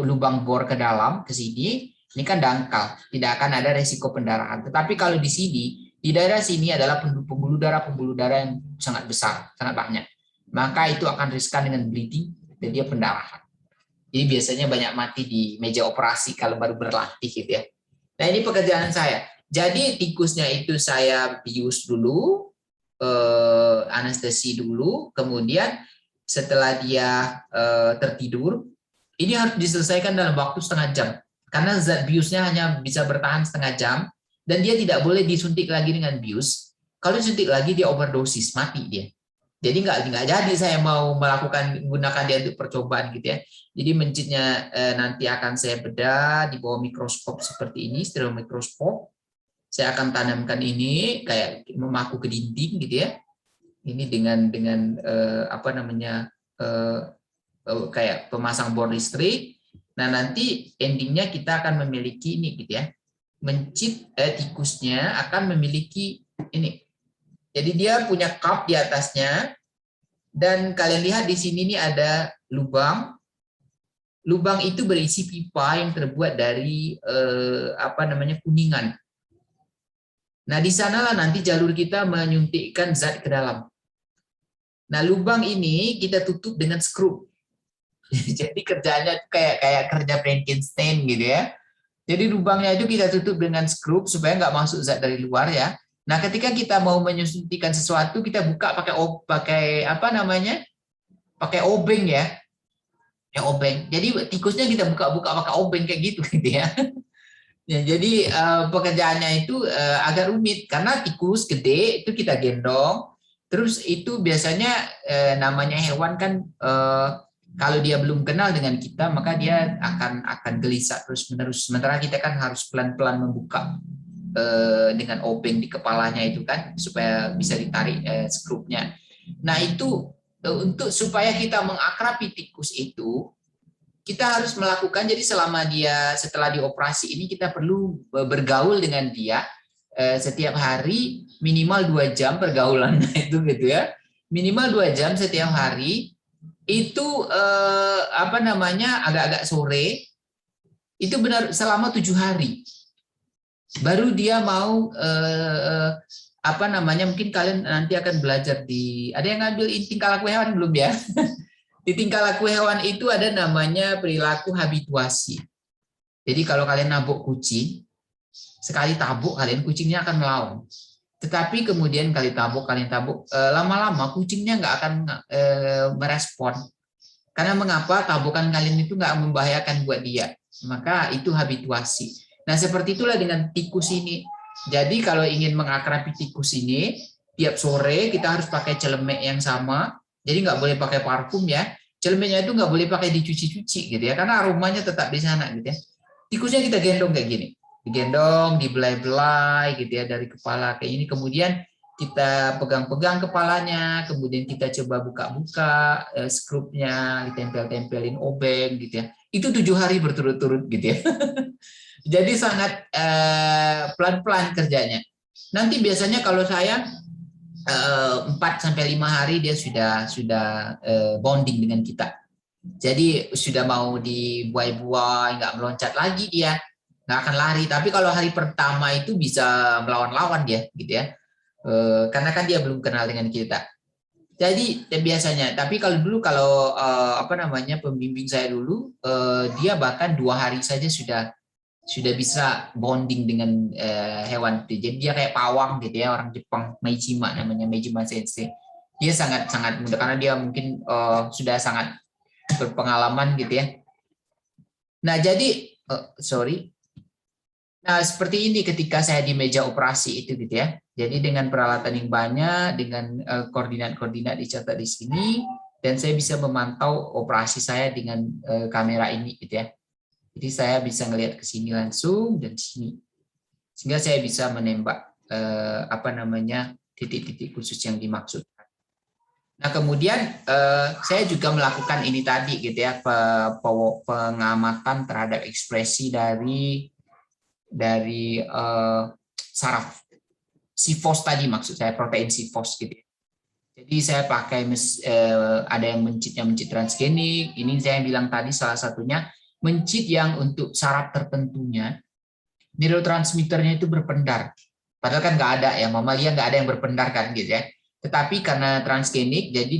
Speaker 1: lubang bor ke dalam, ke sini, ini kan dangkal. Tidak akan ada resiko pendarahan. Tetapi kalau di sini, di daerah sini adalah pembuluh darah yang sangat besar, sangat banyak. Maka itu akan riskan dengan bleeding dan dia pendarahan. Jadi biasanya banyak mati di meja operasi kalau baru berlatih gitu ya. Nah, ini pekerjaan saya. Jadi tikusnya itu saya bius dulu, anestesi dulu, kemudian setelah dia tertidur, ini harus diselesaikan dalam waktu setengah jam. Karena zat biusnya hanya bisa bertahan setengah jam, dan dia tidak boleh disuntik lagi dengan bius. Kalau disuntik lagi dia overdosis, mati dia. Jadi nggak jadi saya mau menggunakan dia untuk percobaan gitu ya. Jadi mencitnya nanti akan saya bedah di bawah mikroskop seperti ini, stereo mikroskop. Saya akan tanamkan ini kayak memaku ke dinding gitu ya. Ini dengan apa namanya kayak pemasang bor listrik. Nah, nanti endingnya kita akan memiliki ini gitu ya. Mencit tikusnya akan memiliki ini. Jadi dia punya cup di atasnya, dan kalian lihat di sini nih ada lubang. Lubang itu berisi pipa yang terbuat dari apa namanya kuningan. Nah, di sanalah nanti jalur kita menyuntikkan zat ke dalam. Nah, lubang ini kita tutup dengan skrup. Jadi kerjanya kayak kerja Frankenstein gitu ya. Jadi lubangnya itu kita tutup dengan skrup supaya nggak masuk zat dari luar ya. Nah, ketika kita mau menyuntikkan sesuatu, kita buka pakai apa namanya? Pakai obeng ya. Ya obeng. Jadi tikusnya kita buka-buka pakai obeng kayak gitu ya. Ya, jadi pekerjaannya itu agak rumit karena tikus gede itu kita gendong. Terus itu biasanya namanya hewan kan kalau dia belum kenal dengan kita maka dia akan gelisah terus-menerus. Sementara kita kan harus pelan-pelan membuka dengan obeng di kepalanya itu kan supaya bisa ditarik skrupnya. Nah, itu untuk supaya kita mengakrabi tikus itu kita harus melakukan, jadi selama dia setelah dioperasi ini kita perlu bergaul dengan dia setiap hari minimal 2 jam pergaulan itu gitu ya. Minimal 2 jam setiap hari itu apa namanya agak-agak sore itu benar selama 7 hari. Baru dia mau apa namanya mungkin kalian nanti akan belajar ada yang ngambil tingkah laku hewan belum ya? Di tingkah laku hewan itu ada namanya perilaku habituasi. Jadi kalau kalian nabuk kucing, sekali tabuk kucingnya akan melawan. Tetapi kemudian kalian tabuk, lama-lama kucingnya nggak akan merespon. Karena mengapa tabukan kalian itu nggak membahayakan buat dia. Maka itu habituasi. Nah, seperti itulah dengan tikus ini. Jadi kalau ingin mengakrabi tikus ini, tiap sore kita harus pakai celemek yang sama, jadi nggak boleh pakai parfum ya. Celemeknya itu nggak boleh pakai dicuci-cuci gitu ya, karena aromanya tetap di sana gitu ya. Tikusnya kita gendong kayak gini, digendong, dibelai-belai gitu ya dari kepala kayak ini, kemudian kita pegang-pegang kepalanya, kemudian kita coba buka-buka skrupnya, ditempel-tempelin obeng gitu ya. Itu 7 hari berturut-turut gitu ya. Jadi sangat pelan-pelan kerjanya. Nanti biasanya kalau saya 4 sampai 5 hari dia sudah bonding dengan kita. Jadi sudah mau dibuai-buai, nggak meloncat lagi dia, nggak akan lari. Tapi kalau hari pertama itu bisa melawan-lawan dia, gitu ya. Karena kan dia belum kenal dengan kita. Jadi biasanya, tapi kalau dulu kalau apa namanya pembimbing saya dulu, dia bahkan 2 hari saja sudah bisa bonding dengan hewan itu. Jadi dia kayak pawang gitu ya, orang Jepang, Meijima namanya, Meijima Sensei. Dia sangat-sangat mudah karena dia mungkin sudah sangat berpengalaman gitu ya. Nah, jadi sorry. Nah, seperti ini ketika saya di meja operasi itu gitu ya. Jadi dengan peralatan yang banyak, dengan koordinat-koordinat dicatat di sini, dan saya bisa memantau operasi saya dengan kamera ini gitu ya. Jadi saya bisa ngelihat ke sini langsung dan sini. Sehingga saya bisa menembak apa namanya titik-titik khusus yang dimaksud. Nah, kemudian saya juga melakukan ini tadi gitu ya, pengamatan terhadap ekspresi dari saraf sifos tadi, maksud saya protein sifos gitu. Jadi saya pakai ada yang mencit transgenik. Ini saya bilang tadi salah satunya mencit yang untuk saraf tertentunya neurotransmitternya itu berpendar. Padahal kan nggak ada ya, mamalia nggak ada yang berpendar kan gitu ya. Tetapi karena transgenik, jadi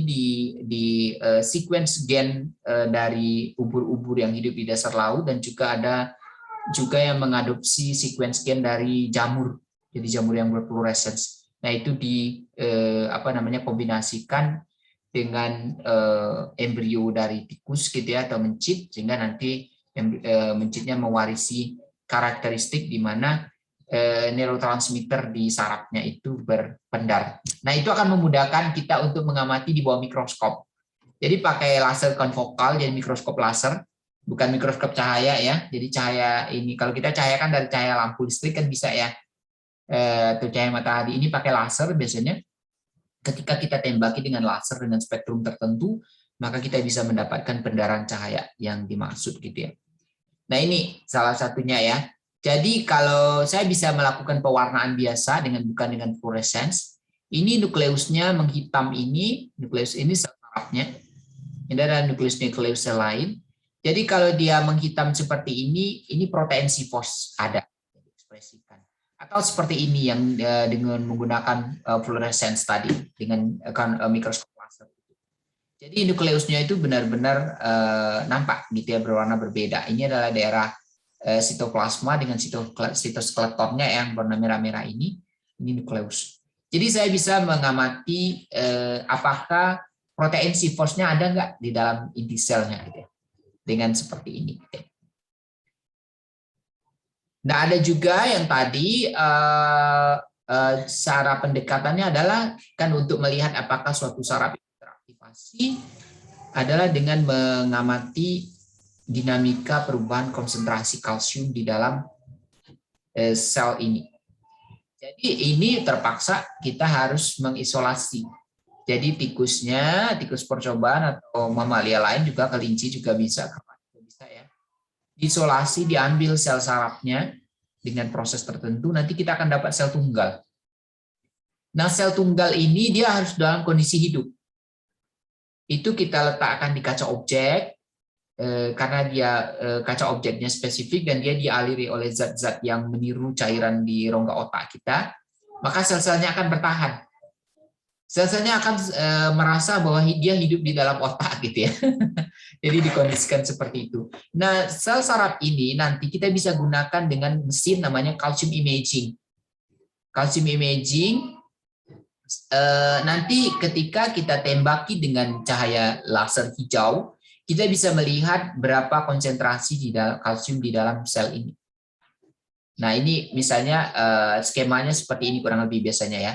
Speaker 1: di sequence gen dari ubur-ubur yang hidup di dasar laut, dan juga ada juga yang mengadopsi sequence gen dari jamur, jadi jamur yang berfluorescence. Nah itu apa namanya kombinasikan dengan embrio dari tikus gitu ya, atau mencit, sehingga nanti mencitnya mewarisi karakteristik di mana neurotransmitter di sarafnya itu berpendar. Nah, itu akan memudahkan kita untuk mengamati di bawah mikroskop. Jadi pakai laser konfokal, jadi mikroskop laser, bukan mikroskop cahaya ya. Jadi cahaya ini, kalau kita cahaya kan dari cahaya lampu listrik kan bisa ya, atau cahaya matahari. Ini pakai laser biasanya. Ketika kita tembaki dengan laser dengan spektrum tertentu, maka kita bisa mendapatkan pendaran cahaya yang dimaksud gitu ya. Nah, ini salah satunya ya. Jadi kalau saya bisa melakukan pewarnaan biasa bukan dengan fluorescence, ini nukleusnya menghitam, ini nukleus ini sel sarafnya. Ini adalah nukleus sel lain. Jadi kalau dia menghitam seperti ini protein sifos ada ekspresikan. Atau seperti ini yang dengan menggunakan fluorescence tadi dengan mikroskop laser. Jadi nukleusnya itu benar-benar nampak gitu ya, berwarna berbeda. Ini adalah daerah sitoplasma dengan sitoskeletonnya yang warna merah-merah ini nukleus. Jadi saya bisa mengamati apakah protein sifosnya ada nggak di dalam inti selnya gitu ya, dengan seperti ini. Gitu ya. Nah, ada juga yang tadi cara pendekatannya adalah kan untuk melihat apakah suatu saraf teraktivasi adalah dengan mengamati dinamika perubahan konsentrasi kalsium di dalam sel ini. Jadi ini terpaksa kita harus mengisolasi. Jadi tikus percobaan atau mamalia lain juga, kelinci juga bisa ya. Isolasi, diambil sel sarafnya dengan proses tertentu, nanti kita akan dapat sel tunggal. Nah, sel tunggal ini dia harus dalam kondisi hidup. Itu kita letakkan di kaca objek, karena dia kaca objeknya spesifik dan dia dialiri oleh zat-zat yang meniru cairan di rongga otak kita, maka sel-selnya akan bertahan. Sel-selnya akan merasa bahwa dia hidup di dalam otak gitu ya. Jadi dikondisikan seperti itu. Nah, sel saraf ini nanti kita bisa gunakan dengan mesin namanya calcium imaging. Calcium imaging nanti ketika kita tembaki dengan cahaya laser hijau, kita bisa melihat berapa konsentrasi di dalam kalsium di dalam sel ini. Nah, ini misalnya skemanya seperti ini kurang lebih biasanya ya.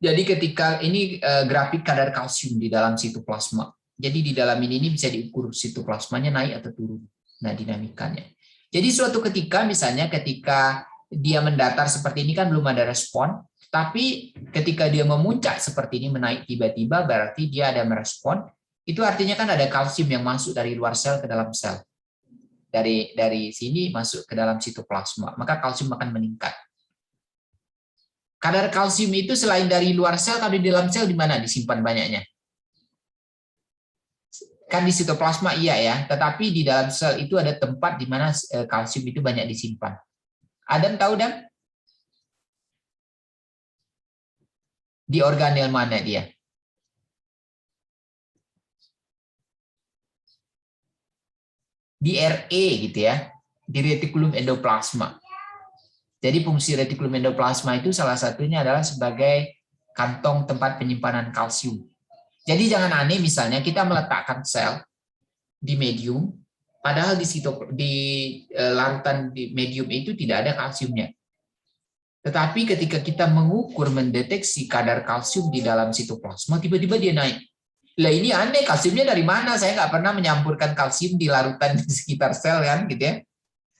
Speaker 1: Jadi ketika ini grafik kadar kalsium di dalam sitoplasma. Jadi di dalam ini bisa diukur sitoplasmanya naik atau turun. Nah, dinamikanya. Jadi suatu ketika misalnya ketika dia mendatar seperti ini kan belum ada respon, tapi ketika dia memuncak seperti ini menaik tiba-tiba berarti dia ada merespon. Itu artinya kan ada kalsium yang masuk dari luar sel ke dalam sel. Dari sini masuk ke dalam sitoplasma, maka kalsium akan meningkat. Kadar kalsium itu selain dari luar sel, kalau di dalam sel di mana disimpan banyaknya? Kan di sitoplasma iya ya, tetapi di dalam sel itu ada tempat di mana kalsium itu banyak disimpan. Adam tahu Dan? Di organel mana dia? Di RE gitu ya, di retikulum endoplasma. Jadi fungsi retikulum endoplasma itu salah satunya adalah sebagai kantong tempat penyimpanan kalsium. Jadi jangan aneh misalnya kita meletakkan sel di medium, padahal di larutan di medium itu tidak ada kalsiumnya. Tetapi ketika kita mengukur, mendeteksi kadar kalsium di dalam sitoplasma, tiba-tiba dia naik. Lah ini aneh, kalsiumnya dari mana? Saya nggak pernah menyampurkan kalsium di larutan di sekitar sel kan, gitu ya.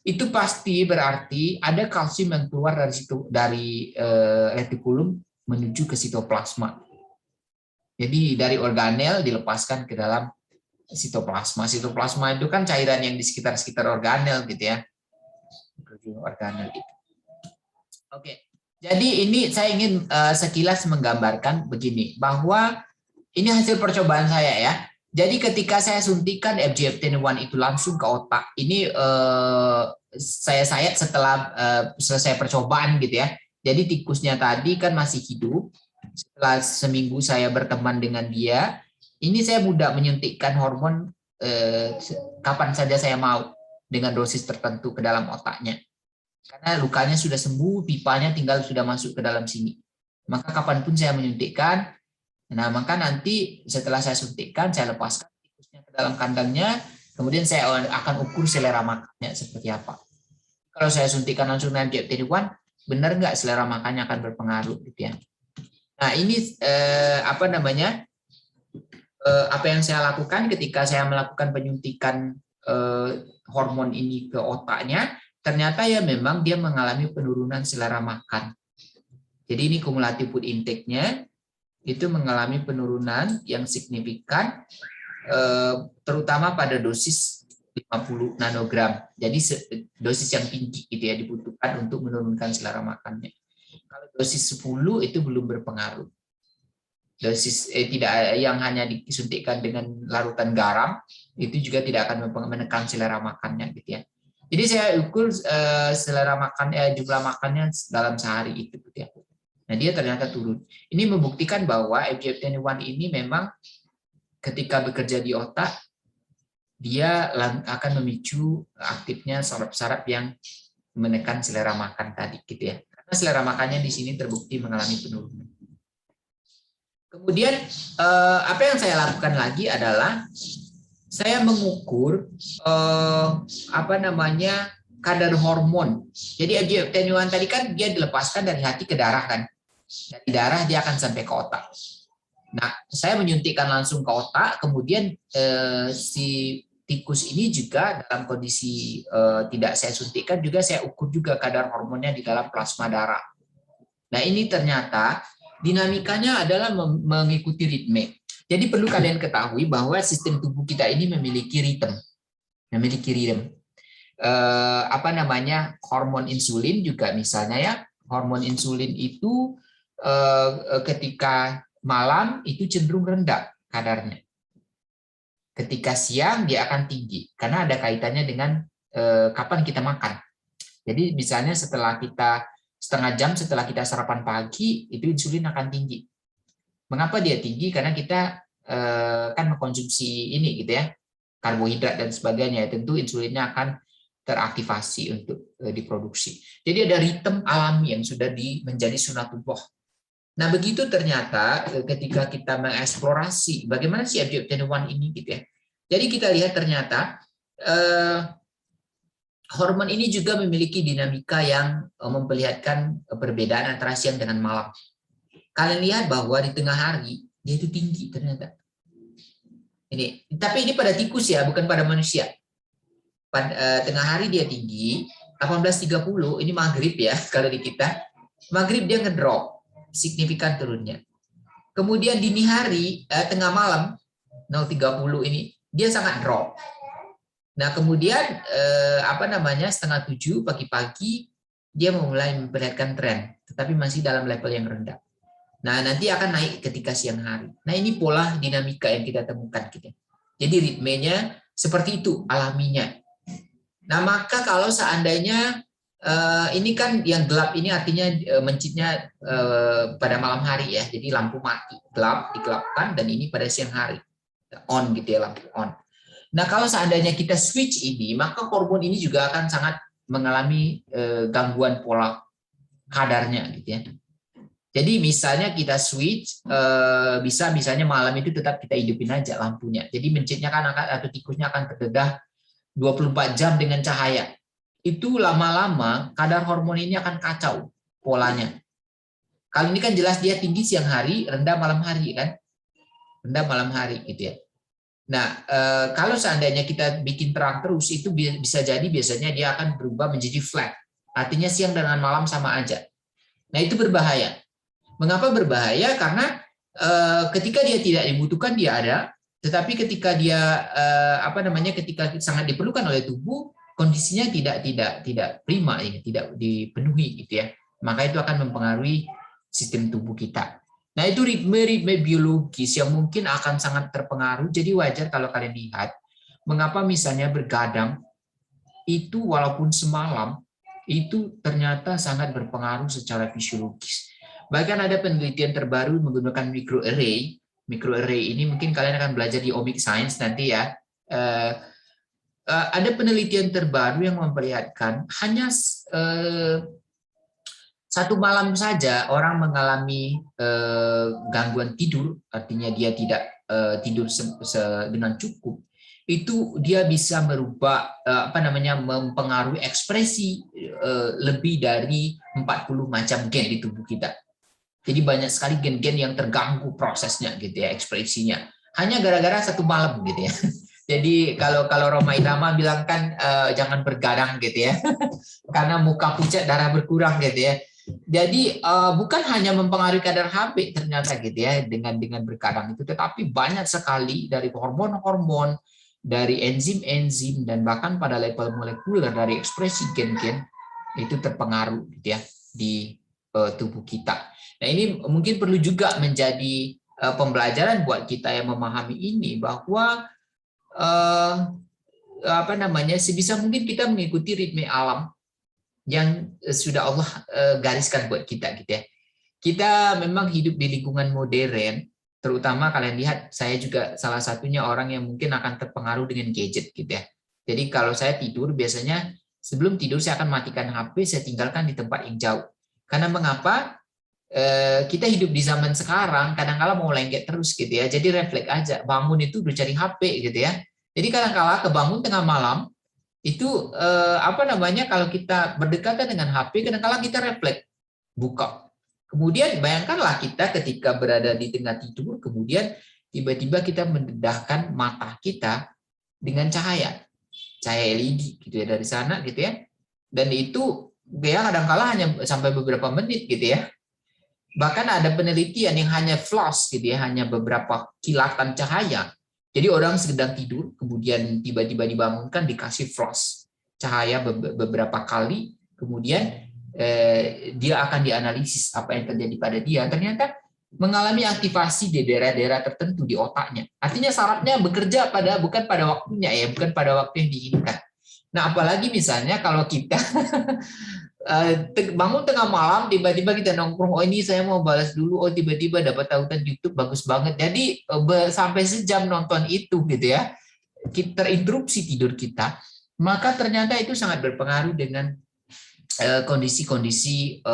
Speaker 1: Itu pasti berarti ada kalsium yang keluar dari situ dari retikulum menuju ke sitoplasma. Jadi dari organel dilepaskan ke dalam sitoplasma. Sitoplasma itu kan cairan yang di sekitar organel gitu ya. Organel itu. Oke. Jadi ini saya ingin sekilas menggambarkan begini bahwa ini hasil percobaan saya ya. Jadi ketika saya suntikan FGF21 itu langsung ke otak, ini saya sayat setelah selesai percobaan gitu ya. Jadi tikusnya tadi kan masih hidup. Setelah seminggu saya berteman dengan dia, ini saya mudah menyuntikkan hormon kapan saja saya mau dengan dosis tertentu ke dalam otaknya. Karena lukanya sudah sembuh, pipanya tinggal sudah masuk ke dalam sini. Maka kapanpun saya menyuntikkan. Nah, maka nanti setelah saya suntikkan, saya lepaskan tikusnya ke dalam kandangnya, kemudian saya akan ukur selera makannya seperti apa. Kalau saya suntikkan langsung dengan FGF21, benar nggak selera makannya akan berpengaruh gitu ya. Nah, ini apa yang saya lakukan ketika saya melakukan penyuntikan hormon ini ke otaknya, ternyata ya memang dia mengalami penurunan selera makan. Jadi ini kumulatif food intake-nya itu mengalami penurunan yang signifikan, terutama pada dosis 50 nanogram. Jadi dosis yang tinggi gitu ya dibutuhkan untuk menurunkan selera makannya. Kalau dosis 10 itu belum berpengaruh. Dosis tidak yang hanya disuntikkan dengan larutan garam itu juga tidak akan menekan selera makannya gitu ya. Jadi saya ukur selera makan jumlah makannya dalam sehari itu gitu ya. Nah, dia ternyata turun. Ini membuktikan bahwa FGF21 ini memang ketika bekerja di otak, dia akan memicu aktifnya saraf-saraf yang menekan selera makan tadi, gitu ya. Karena selera makannya di sini terbukti mengalami penurunan. Kemudian apa yang saya lakukan lagi adalah saya mengukur kadar hormon. Jadi FGF21 tadi kan dia dilepaskan dari hati ke darah kan. Dari darah dia akan sampai ke otak. Nah, saya menyuntikkan langsung ke otak, kemudian si tikus ini juga dalam kondisi tidak saya suntikkan juga saya ukur juga kadar hormonnya di dalam plasma darah. Nah, ini ternyata dinamikanya adalah mengikuti ritme. Jadi perlu kalian ketahui bahwa sistem tubuh kita ini memiliki ritme. Hormon insulin juga misalnya ya, hormon insulin itu ketika malam itu cenderung rendah kadarnya. Ketika siang dia akan tinggi karena ada kaitannya dengan kapan kita makan. Jadi misalnya setengah jam setelah kita sarapan pagi itu insulin akan tinggi. Mengapa dia tinggi? Karena kita kan mengkonsumsi ini gitu ya, karbohidrat dan sebagainya. Tentu insulinnya akan teraktivasi untuk diproduksi. Jadi ada ritme alami yang sudah menjadi sunatullah. Nah, begitu ternyata ketika kita mengeksplorasi bagaimana sih FGF21 ini gitu ya. Jadi kita lihat ternyata hormon ini juga memiliki dinamika yang memperlihatkan perbedaan antara siang dengan malam. Kalian lihat bahwa di tengah hari dia itu tinggi ternyata. Tapi ini pada tikus ya, bukan pada manusia. Pada tengah hari dia tinggi, 18.30 ini maghrib ya kalau di kita. Maghrib dia ngedrop, signifikan turunnya. Kemudian dini hari, tengah malam 0.30 ini dia sangat drop. Nah kemudian setengah 7 pagi-pagi dia mulai memperlihatkan tren, tetapi masih dalam level yang rendah. Nah nanti akan naik ketika siang hari. Nah ini pola dinamika yang kita temukan gitu. Jadi ritmenya seperti itu alaminya. Nah maka kalau seandainya ini kan yang gelap ini artinya mencitnya pada malam hari ya, jadi lampu mati, gelap digelapkan, dan ini pada siang hari on gitu ya, lampu on. Nah kalau seandainya kita switch ini, maka hormon ini juga akan sangat mengalami gangguan pola kadarnya gitu ya. Jadi misalnya kita switch, bisa misalnya malam itu tetap kita hidupin aja lampunya. Jadi mencitnya kan atau tikusnya akan terdedah 24 jam dengan cahaya. Itu lama-lama kadar hormon ini akan kacau polanya. Kali ini kan jelas dia tinggi siang hari, rendah malam hari kan? Rendah malam hari gitu ya. Nah, kalau seandainya kita bikin terang terus, itu bisa jadi biasanya dia akan berubah menjadi flat. Artinya siang dengan malam sama aja. Nah, itu berbahaya. Mengapa berbahaya? Karena ketika dia tidak dibutuhkan dia ada, tetapi ketika dia ketika sangat diperlukan oleh tubuh, kondisinya tidak prima ya, tidak dipenuhi gitu ya. Maka itu akan mempengaruhi sistem tubuh kita. Nah, itu ritme biologis yang mungkin akan sangat terpengaruh. Jadi wajar kalau kalian lihat mengapa misalnya bergadang itu walaupun semalam itu ternyata sangat berpengaruh secara fisiologis. Bahkan ada penelitian terbaru menggunakan microarray. Microarray ini mungkin kalian akan belajar di Omic Science nanti ya. Ada penelitian terbaru yang memperlihatkan hanya satu malam saja orang mengalami gangguan tidur, artinya dia tidak tidur dengan cukup. Itu dia bisa merubah mempengaruhi ekspresi lebih dari 40 macam gen di tubuh kita. Jadi banyak sekali gen-gen yang terganggu prosesnya gitu ya, ekspresinya. Hanya gara-gara satu malam gitu ya. Jadi kalau Roma Irama bilang kan jangan bergadang gitu ya. Karena muka pucat darah berkurang gitu ya. Jadi bukan hanya mempengaruhi kadar HB ternyata gitu ya dengan bergadang itu, tetapi banyak sekali dari hormon-hormon, dari enzim-enzim, dan bahkan pada level molekuler dari ekspresi gen-gen itu terpengaruh gitu ya di tubuh kita. Nah ini mungkin perlu juga menjadi pembelajaran buat kita yang memahami ini, bahwa sebisa mungkin kita mengikuti ritme alam yang sudah Allah gariskan buat kita gitu ya. Kita memang hidup di lingkungan modern, terutama kalian lihat saya juga salah satunya orang yang mungkin akan terpengaruh dengan gadget gitu ya. Jadi kalau saya tidur biasanya sebelum tidur saya akan matikan HP, saya tinggalkan di tempat yang jauh. Karena mengapa? Kita hidup di zaman sekarang kadang-kala mau lengket terus gitu ya. Jadi refleks aja, bangun itu udah cari HP gitu ya. Jadi kadang-kala kebangun tengah malam itu kalau kita berdekatan dengan HP kadang-kala kita refleks buka. Kemudian bayangkanlah kita ketika berada di tengah tidur, kemudian tiba-tiba kita mendedahkan mata kita dengan cahaya LED gitu ya dari sana gitu ya. Dan itu ya kadang-kala hanya sampai beberapa menit gitu ya. Bahkan ada penelitian yang hanya flash gitu ya, hanya beberapa kilatan cahaya. Jadi orang sedang tidur, kemudian tiba-tiba dibangunkan dikasih flash cahaya beberapa kali, kemudian dia akan dianalisis apa yang terjadi pada dia. Ternyata mengalami aktivasi di daerah-daerah tertentu di otaknya. Artinya sarafnya bekerja bukan pada waktunya ya, bukan pada waktu yang diinginkan. Nah, apalagi misalnya kalau kita bangun tengah malam, tiba-tiba kita nongkrong, oh ini saya mau balas dulu, oh tiba-tiba dapat tautan YouTube bagus banget. Jadi sampai sejam nonton itu gitu ya, kita terinterupsi tidur kita, maka ternyata itu sangat berpengaruh dengan kondisi-kondisi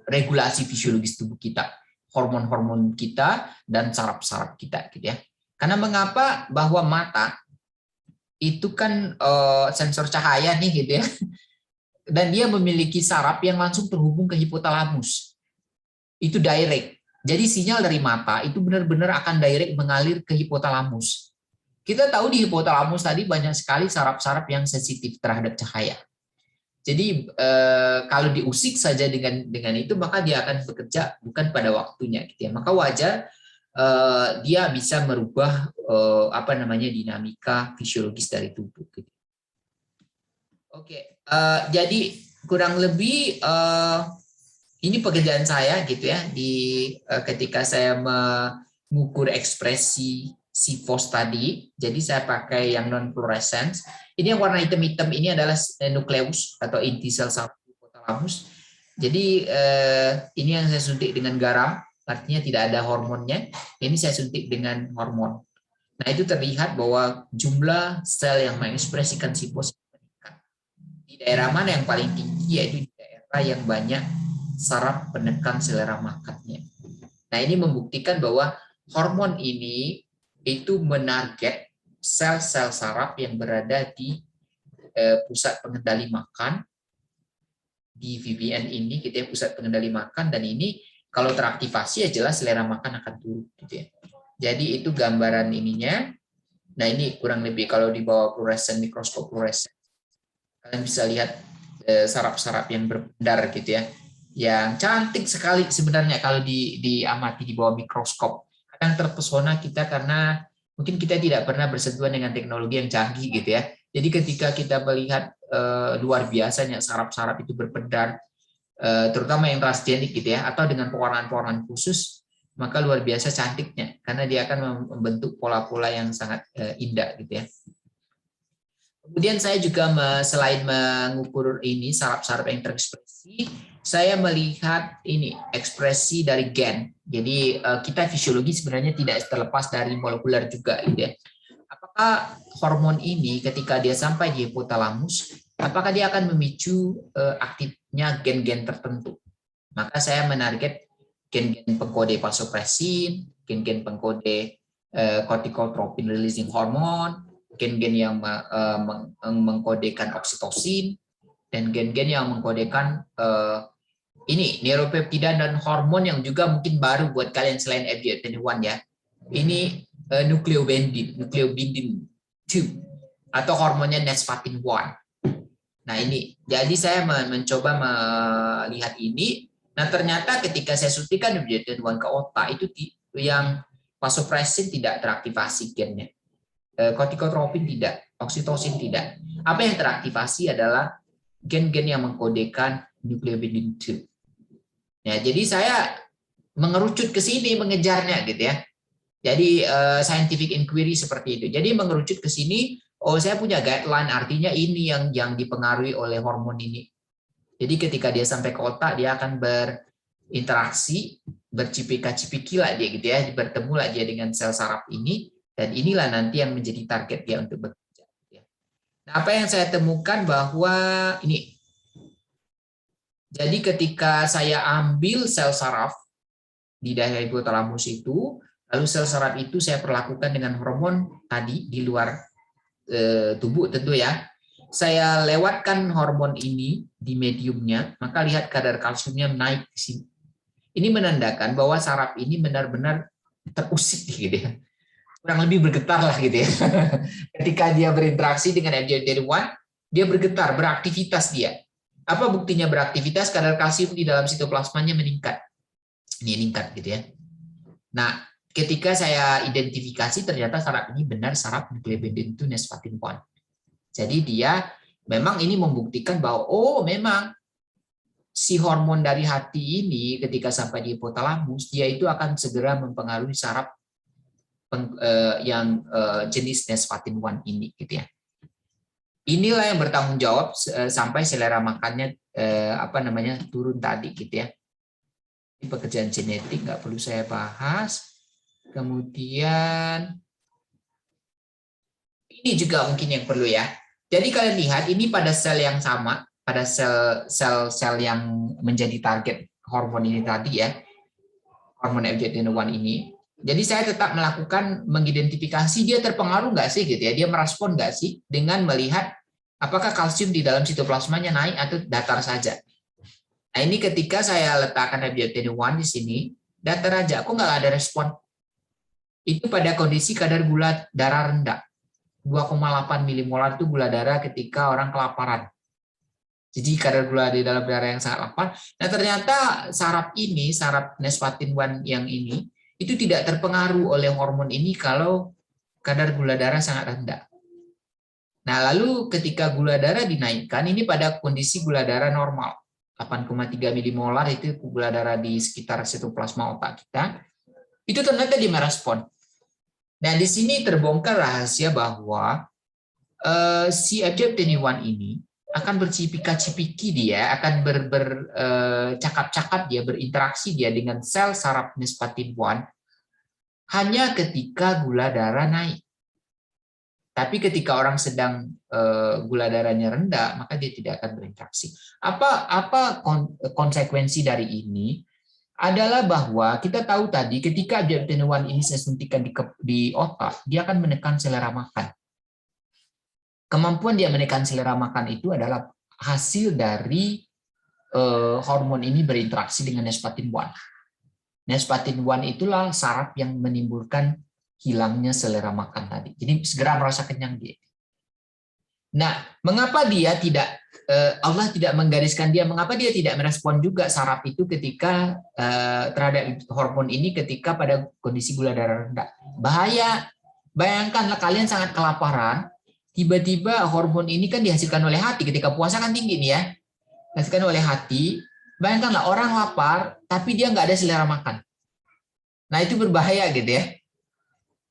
Speaker 1: regulasi fisiologis tubuh kita, hormon-hormon kita dan saraf-saraf kita gitu ya. Karena mengapa? Bahwa mata itu kan sensor cahaya nih gitu ya. Dan dia memiliki saraf yang langsung terhubung ke hipotalamus. Itu direct. Jadi sinyal dari mata itu benar-benar akan direct mengalir ke hipotalamus. Kita tahu di hipotalamus tadi banyak sekali saraf-saraf yang sensitif terhadap cahaya. Jadi kalau diusik saja dengan itu, maka dia akan bekerja bukan pada waktunya, gitu ya. Maka wajar dia bisa merubah dinamika fisiologis dari tubuh. Gitu. Oke, jadi kurang lebih ini pekerjaan saya, gitu ya, ketika saya mengukur ekspresi CFOS tadi. Jadi saya pakai yang non fluorescence. Ini yang warna hitam-hitam ini adalah nukleus atau inti sel saraf hipotalamus. Jadi ini yang saya suntik dengan garam, artinya tidak ada hormonnya. Ini saya suntik dengan hormon. Nah, itu terlihat bahwa jumlah sel yang mengekspresikan CFOS meningkat. Di daerah mana yang paling tinggi, yaitu di daerah yang banyak saraf penekan selera makannya. Nah, ini membuktikan bahwa hormon ini itu menarget sel-sel saraf yang berada di pusat pengendali makan, di VBN ini, gitu ya, pusat pengendali makan, dan ini kalau teraktivasi ya jelas selera makan akan turun, gitu ya. Jadi itu gambaran ininya. Nah, ini kurang lebih kalau di bawah fluoresen, mikroskop fluoresen, kalian bisa lihat saraf-saraf yang berbendar, gitu ya, yang cantik sekali sebenarnya kalau diamati di bawah mikroskop. Kadang terpesona kita karena mungkin kita tidak pernah bersentuhan dengan teknologi yang canggih, gitu ya. Jadi ketika kita melihat luar biasanya saraf-saraf itu berbendar, terutama yang transgenik, gitu ya, atau dengan pewarnaan-pewarnaan khusus, maka luar biasa cantiknya karena dia akan membentuk pola-pola yang sangat indah, gitu ya. Kemudian saya juga selain mengukur ini saraf-saraf yang terekspresi, saya melihat ini ekspresi dari gen. Jadi kita fisiologi sebenarnya tidak terlepas dari molekuler juga, gitu ya. Apakah hormon ini ketika dia sampai di hipotalamus, apakah dia akan memicu aktifnya gen-gen tertentu? Maka saya menarget gen-gen pengkode vasopressin, gen-gen pengkode corticotropin releasing hormone, gen-gen yang mengkodekan oksitosin, dan gen-gen yang mengkodekan ini neuropeptida dan hormon yang juga mungkin baru buat kalian selain FGF21 ya. Ini nukleobindin 2 atau hormonnya nesfatin 1. Nah, ini jadi saya mencoba melihat ini. Nah, ternyata ketika saya suntikan FGF21 ke otak itu yang vasopressin tidak teraktivasi gennya. Corticotropin tidak, oksitosin tidak. Apa yang teraktivasi adalah gen-gen yang mengkodekan nukleobindin 2. Ya, jadi saya mengerucut ke sini mengejarnya, gitu ya. Jadi scientific inquiry seperti itu. Jadi mengerucut ke sini, oh saya punya guideline, artinya ini yang dipengaruhi oleh hormon ini. Jadi ketika dia sampai ke otak, dia akan berinteraksi, bercipika-cipiki lah dia, gitu ya, bertemu lah dia dengan sel saraf ini, dan inilah nanti yang menjadi target dia untuk bekerja. Nah, apa yang saya temukan bahwa ini, jadi ketika saya ambil sel saraf di daerah hipotalamus itu, lalu sel saraf itu saya perlakukan dengan hormon tadi di luar tubuh tentu ya. Saya lewatkan hormon ini di mediumnya, maka lihat kadar kalsiumnya naik di sini. Ini menandakan bahwa saraf ini benar-benar terusik, gitu ya. Kurang lebih bergetar lah, gitu ya. Ketika dia berinteraksi dengan FGF21, dia bergetar, beraktivitas dia. Apa buktinya beraktivitas? Kadar kalsium di dalam sitoplasmanya meningkat. Ini meningkat, gitu ya. Nah, ketika saya identifikasi ternyata saraf ini benar saraf nukleobindin 2 nesfatin 1. Jadi dia memang ini membuktikan bahwa oh memang si hormon dari hati ini ketika sampai di hipotalamus dia itu akan segera mempengaruhi saraf yang jenis nesfatin 1 ini, gitu ya. Inilah yang bertanggung jawab sampai selera makannya turun tadi, gitu ya. Ini pekerjaan genetik nggak perlu saya bahas. Kemudian ini juga mungkin yang perlu ya. Jadi kalian lihat ini pada sel yang sama, pada sel yang menjadi target hormon ini tadi ya, hormon FGF21 ini. Jadi saya tetap melakukan mengidentifikasi dia terpengaruh nggak sih, gitu ya, dia merespon nggak sih dengan melihat apakah kalsium di dalam sitoplasmanya naik atau datar saja. Nah, ini ketika saya letakkan FGF21 di sini datar aja, kok nggak ada respon. Itu pada kondisi kadar gula darah rendah. 2,8 milimolar itu gula darah ketika orang kelaparan. Jadi kadar gula di dalam darah yang sangat lapar. Nah ternyata saraf ini, saraf Nespatin 1 yang ini, itu tidak terpengaruh oleh hormon ini kalau kadar gula darah sangat rendah. Nah lalu ketika gula darah dinaikkan, ini pada kondisi gula darah normal. 8,3 milimolar itu gula darah di sekitar sitoplasma otak kita. Itu ternyata dia merespon. Nah, di sini terbongkar rahasia bahwa si FGF21 ini akan bercipika-cipiki dia, akan bercakap-cakap dia, berinteraksi dia dengan sel saraf Nespatin 1 hanya ketika gula darah naik. Tapi ketika orang sedang gula darahnya rendah, maka dia tidak akan berinteraksi. Apa konsekuensi dari ini? Adalah bahwa kita tahu tadi ketika FGF21 ini saya suntikan di otak, dia akan menekan selera makan. Kemampuan dia menekan selera makan itu adalah hasil dari hormon ini berinteraksi dengan Nespatin 1. Nespatin 1 itulah saraf yang menimbulkan hilangnya selera makan tadi. Jadi segera merasa kenyang dia. Nah, mengapa dia tidak Allah tidak menggariskan dia, mengapa dia tidak merespon juga saraf itu ketika terhadap hormon ini ketika pada kondisi gula darah rendah? Bahaya. Bayangkanlah kalian sangat kelaparan, tiba-tiba hormon ini kan dihasilkan oleh hati ketika puasa kan tinggi nih ya. Dihasilkan oleh hati. Bayangkanlah orang lapar tapi dia nggak ada selera makan. Nah, itu berbahaya gitu ya.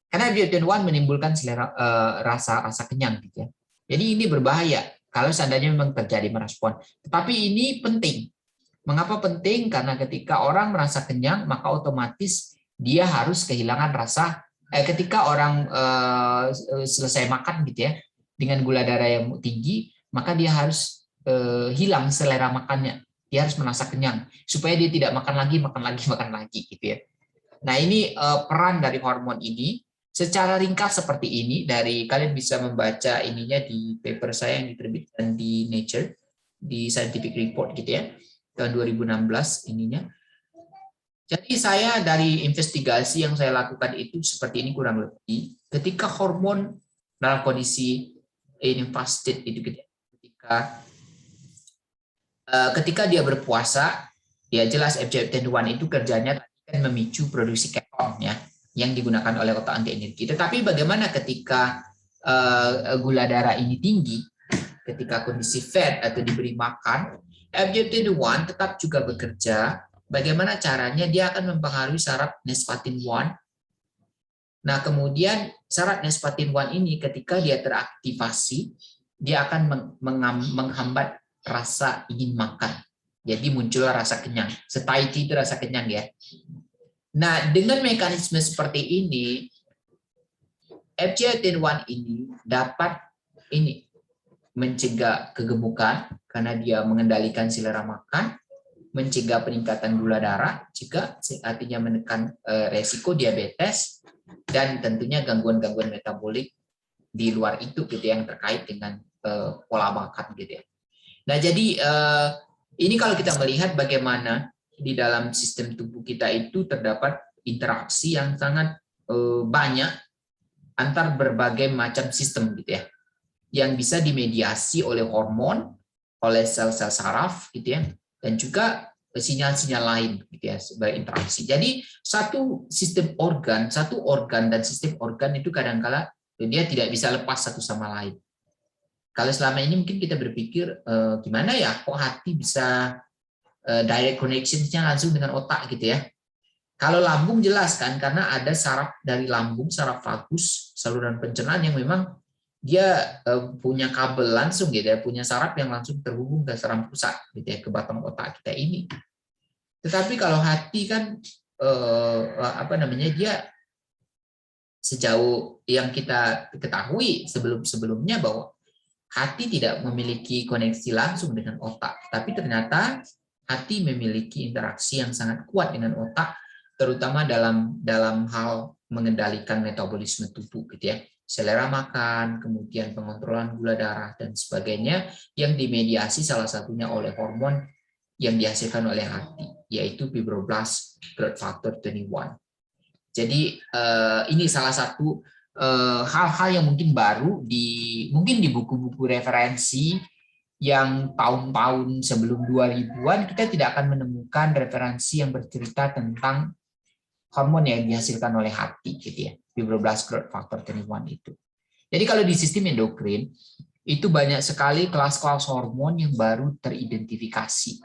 Speaker 1: Karena FGF21 menimbulkan selera rasa kenyang gitu ya. Jadi ini berbahaya kalau seandainya memang terjadi merespon. Tetapi ini penting. Mengapa penting? Karena ketika orang merasa kenyang, maka otomatis dia harus kehilangan rasa. Ketika orang selesai makan gitu ya, dengan gula darah yang tinggi, maka dia harus hilang selera makannya. Dia harus merasa kenyang supaya dia tidak makan lagi gitu ya. Nah ini peran dari hormon ini. Secara ringkas seperti ini, dari kalian bisa membaca ininya di paper saya yang diterbitkan di Nature, di Scientific Report gitu ya, tahun 2016 ininya. Jadi saya dari investigasi yang saya lakukan itu seperti ini kurang lebih. Ketika hormon dalam kondisi in fast state itu ketika dia berpuasa, ya jelas FGF21 itu kerjanya kan memicu produksi keton ya, yang digunakan oleh otak anti energi. Tetapi bagaimana ketika gula darah ini tinggi, ketika kondisi fat atau diberi makan, FGF21 tetap juga bekerja. Bagaimana caranya? Dia akan mempengaruhi saraf Nespatin 1. Nah, kemudian saraf Nespatin 1 ini ketika dia teraktivasi, dia akan menghambat rasa ingin makan. Jadi muncullah rasa kenyang. Satiety itu rasa kenyang ya. Nah, dengan mekanisme seperti ini, FGF21 ini dapat mencegah kegemukan karena dia mengendalikan selera makan, mencegah peningkatan gula darah, juga artinya menekan resiko diabetes, dan tentunya gangguan-gangguan metabolik di luar itu gitu yang terkait dengan pola makan gitu ya. Nah, jadi ini kalau kita melihat bagaimana di dalam sistem tubuh kita itu terdapat interaksi yang sangat banyak antar berbagai macam sistem gitu ya, yang bisa dimediasi oleh hormon, oleh sel-sel saraf gitu ya, dan juga sinyal-sinyal lain gitu ya sebagai interaksi. Jadi satu organ dan sistem organ itu kadang-kala dia tidak bisa lepas satu sama lain. Kalau selama ini mungkin kita berpikir gimana ya kok hati bisa direct connection-nya langsung dengan otak gitu ya. Kalau lambung jelas kan, karena ada saraf dari lambung, saraf vagus, saluran pencernaan yang memang dia punya kabel langsung gitu ya, punya saraf yang langsung terhubung ke saraf pusat gitu ya, ke batang otak kita ini. Tetapi kalau hati kan dia sejauh yang kita ketahui sebelumnya bahwa hati tidak memiliki koneksi langsung dengan otak, tapi ternyata hati memiliki interaksi yang sangat kuat dengan otak, terutama dalam hal mengendalikan metabolisme tubuh gitu ya, selera makan, kemudian pengontrolan gula darah dan sebagainya, yang dimediasi salah satunya oleh hormon yang dihasilkan oleh hati. yaitu fibroblast growth factor 21. Jadi ini salah satu hal-hal yang mungkin baru mungkin di buku-buku referensi yang tahun-tahun sebelum 2000-an kita tidak akan menemukan referensi yang bercerita tentang hormon yang dihasilkan oleh hati gitu ya, fibroblast growth factor 21 itu. Jadi kalau di sistem endokrin itu banyak sekali kelas-kelas hormon yang baru teridentifikasi,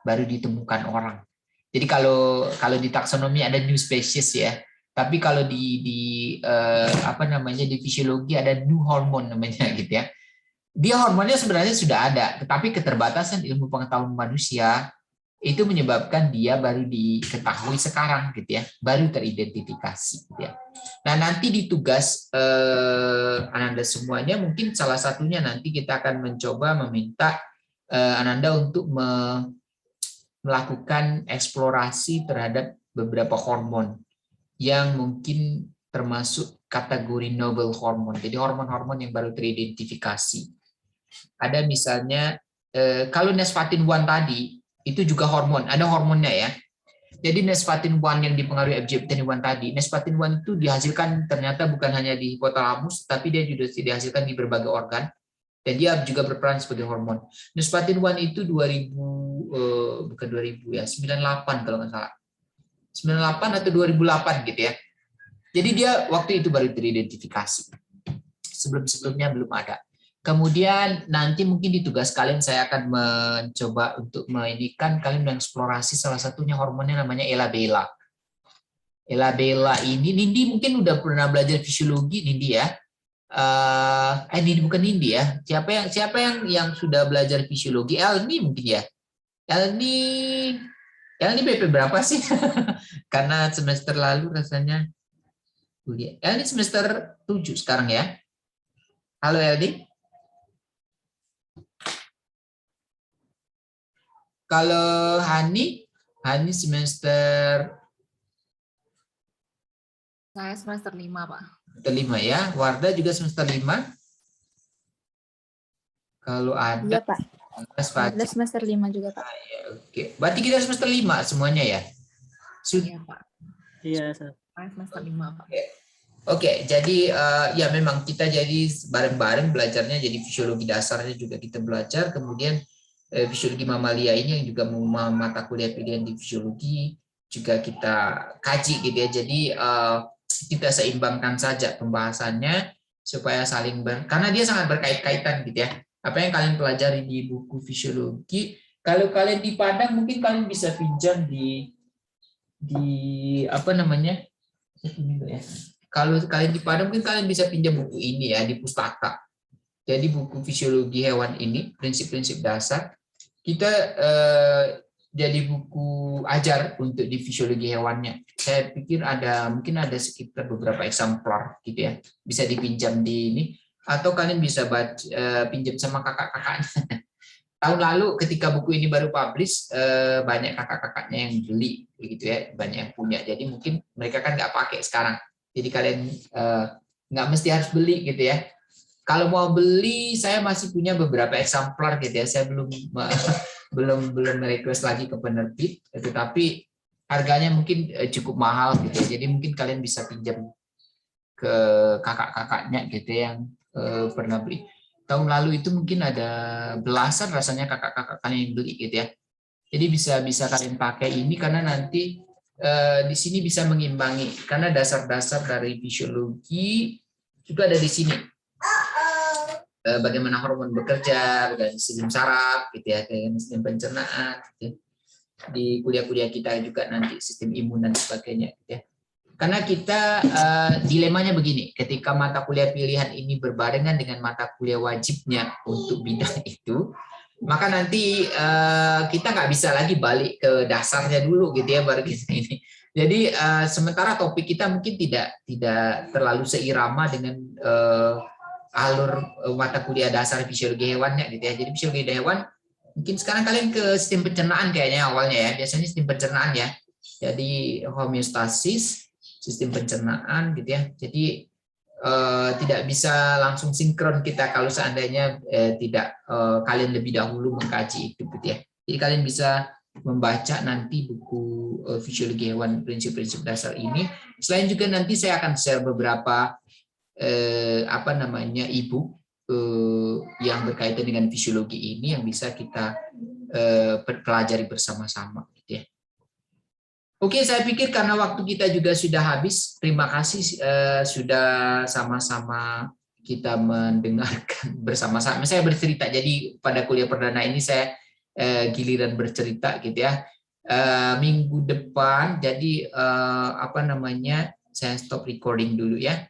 Speaker 1: baru ditemukan orang. Jadi kalau di taksonomi ada new species ya, tapi kalau di fisiologi ada new hormone namanya gitu ya. Dia hormonnya sebenarnya sudah ada, tetapi keterbatasan ilmu pengetahuan manusia itu menyebabkan dia baru diketahui sekarang gitu ya, baru teridentifikasi gitu ya. Nah, nanti di tugas Ananda semuanya mungkin salah satunya nanti kita akan mencoba meminta Ananda untuk melakukan eksplorasi terhadap beberapa hormon yang mungkin termasuk kategori novel hormon. Jadi hormon-hormon yang baru teridentifikasi. Ada misalnya kalau Nespatin 1 tadi itu juga hormon, ada hormonnya ya. Jadi Nespatin 1 yang dipengaruhi FGF21 tadi, Nespatin 1 itu dihasilkan ternyata bukan hanya di hipotalamus, tapi dia juga dihasilkan di berbagai organ dan dia juga berperan sebagai hormon. Nespatin 1 itu 98 kalau nggak salah. 98 atau 2008 gitu ya. Jadi dia waktu itu baru teridentifikasi. Sebelum-sebelumnya belum ada. Kemudian nanti mungkin di tugas kalian saya akan mencoba untuk kalian mengeksplorasi salah satunya hormonnya namanya elabela. Elabela ini Nindi mungkin udah pernah belajar fisiologi Nindi ya. Nindi bukan Nindi ya. Siapa yang sudah belajar fisiologi? Elni mungkin ya. Elni BP berapa sih? Karena semester lalu rasanya kuliah. Elni semester 7 sekarang ya. Halo Elni. Kalau Hani semester
Speaker 2: saya semester 5, Pak.
Speaker 1: Semester 5 ya. Warda juga semester 5. Kalau ada
Speaker 3: Iya, Pak. Ada semester 5 juga, Pak.
Speaker 1: Ya, oke. Berarti kita semester 5 semuanya ya?
Speaker 2: Iya, Pak.
Speaker 4: Iya,
Speaker 2: saya semester 5, Pak.
Speaker 1: Oke, jadi ya memang kita jadi bareng-bareng belajarnya, jadi fisiologi dasarnya juga kita belajar, kemudian fisiologi mamalia ini yang juga mata kuliah pilihan di fisiologi juga kita kaji gitu ya. Jadi kita seimbangkan saja pembahasannya supaya saling karena dia sangat berkait-kaitan gitu ya. Apa yang kalian pelajari di buku fisiologi, kalau kalian di Padang mungkin kalian bisa pinjam di apa namanya? Ya. Kalau kalian di Padang mungkin kalian bisa pinjam buku ini ya di pustaka. Jadi buku fisiologi hewan ini, prinsip-prinsip dasar, kita jadi buku ajar untuk di fisiologi hewannya. Saya pikir mungkin ada sekitar beberapa eksemplar gitu ya, bisa dipinjam di ini, atau kalian bisa pinjam sama kakak-kakaknya. Tahun lalu ketika buku ini baru publish, banyak kakak-kakaknya yang beli, begitu ya, banyak yang punya. Jadi mungkin mereka kan nggak pakai sekarang. Jadi kalian nggak mesti harus beli gitu ya. Kalau mau beli, saya masih punya beberapa eksemplar gitu ya. Saya belum request lagi ke penerbit, tetapi harganya mungkin cukup mahal gitu ya. Jadi mungkin kalian bisa pinjam ke kakak-kakaknya gitu yang pernah beli. Tahun lalu itu mungkin ada belasan rasanya kakak-kakak kalian yang beli gitu ya. Jadi bisa kalian pakai ini karena nanti di sini bisa mengimbangi karena dasar-dasar dari fisiologi juga ada di sini. Bagaimana hormon bekerja, bagaimana sistem saraf, gitu ya, kayak sistem pencernaan. Gitu. Di kuliah-kuliah kita juga nanti sistem imun dan sebagainya. Gitu ya. Karena kita dilemanya begini, ketika mata kuliah pilihan ini berbarengan dengan mata kuliah wajibnya untuk bidang itu, maka nanti kita nggak bisa lagi balik ke dasarnya dulu gitu ya baru kita ini. Jadi sementara topik kita mungkin tidak terlalu seirama dengan alur mata kuliah dasar fisiologi hewannya gitu ya. Jadi fisiologi hewan mungkin sekarang kalian ke sistem pencernaan kayaknya awalnya ya. Biasanya sistem pencernaan ya. Jadi homeostasis, sistem pencernaan gitu ya. Jadi tidak bisa langsung sinkron kita kalau seandainya tidak kalian lebih dahulu mengkaji itu gitu ya. Jadi kalian bisa membaca nanti buku fisiologi hewan prinsip-prinsip dasar ini. Selain juga nanti saya akan share beberapa e-book yang berkaitan dengan fisiologi ini yang bisa kita pelajari bersama-sama gitu ya. Oke, saya pikir karena waktu kita juga sudah habis. Terima kasih sudah sama-sama kita mendengarkan bersama-sama. Saya bercerita, jadi pada kuliah perdana ini saya giliran bercerita gitu ya. Minggu depan, jadi saya stop recording dulu ya.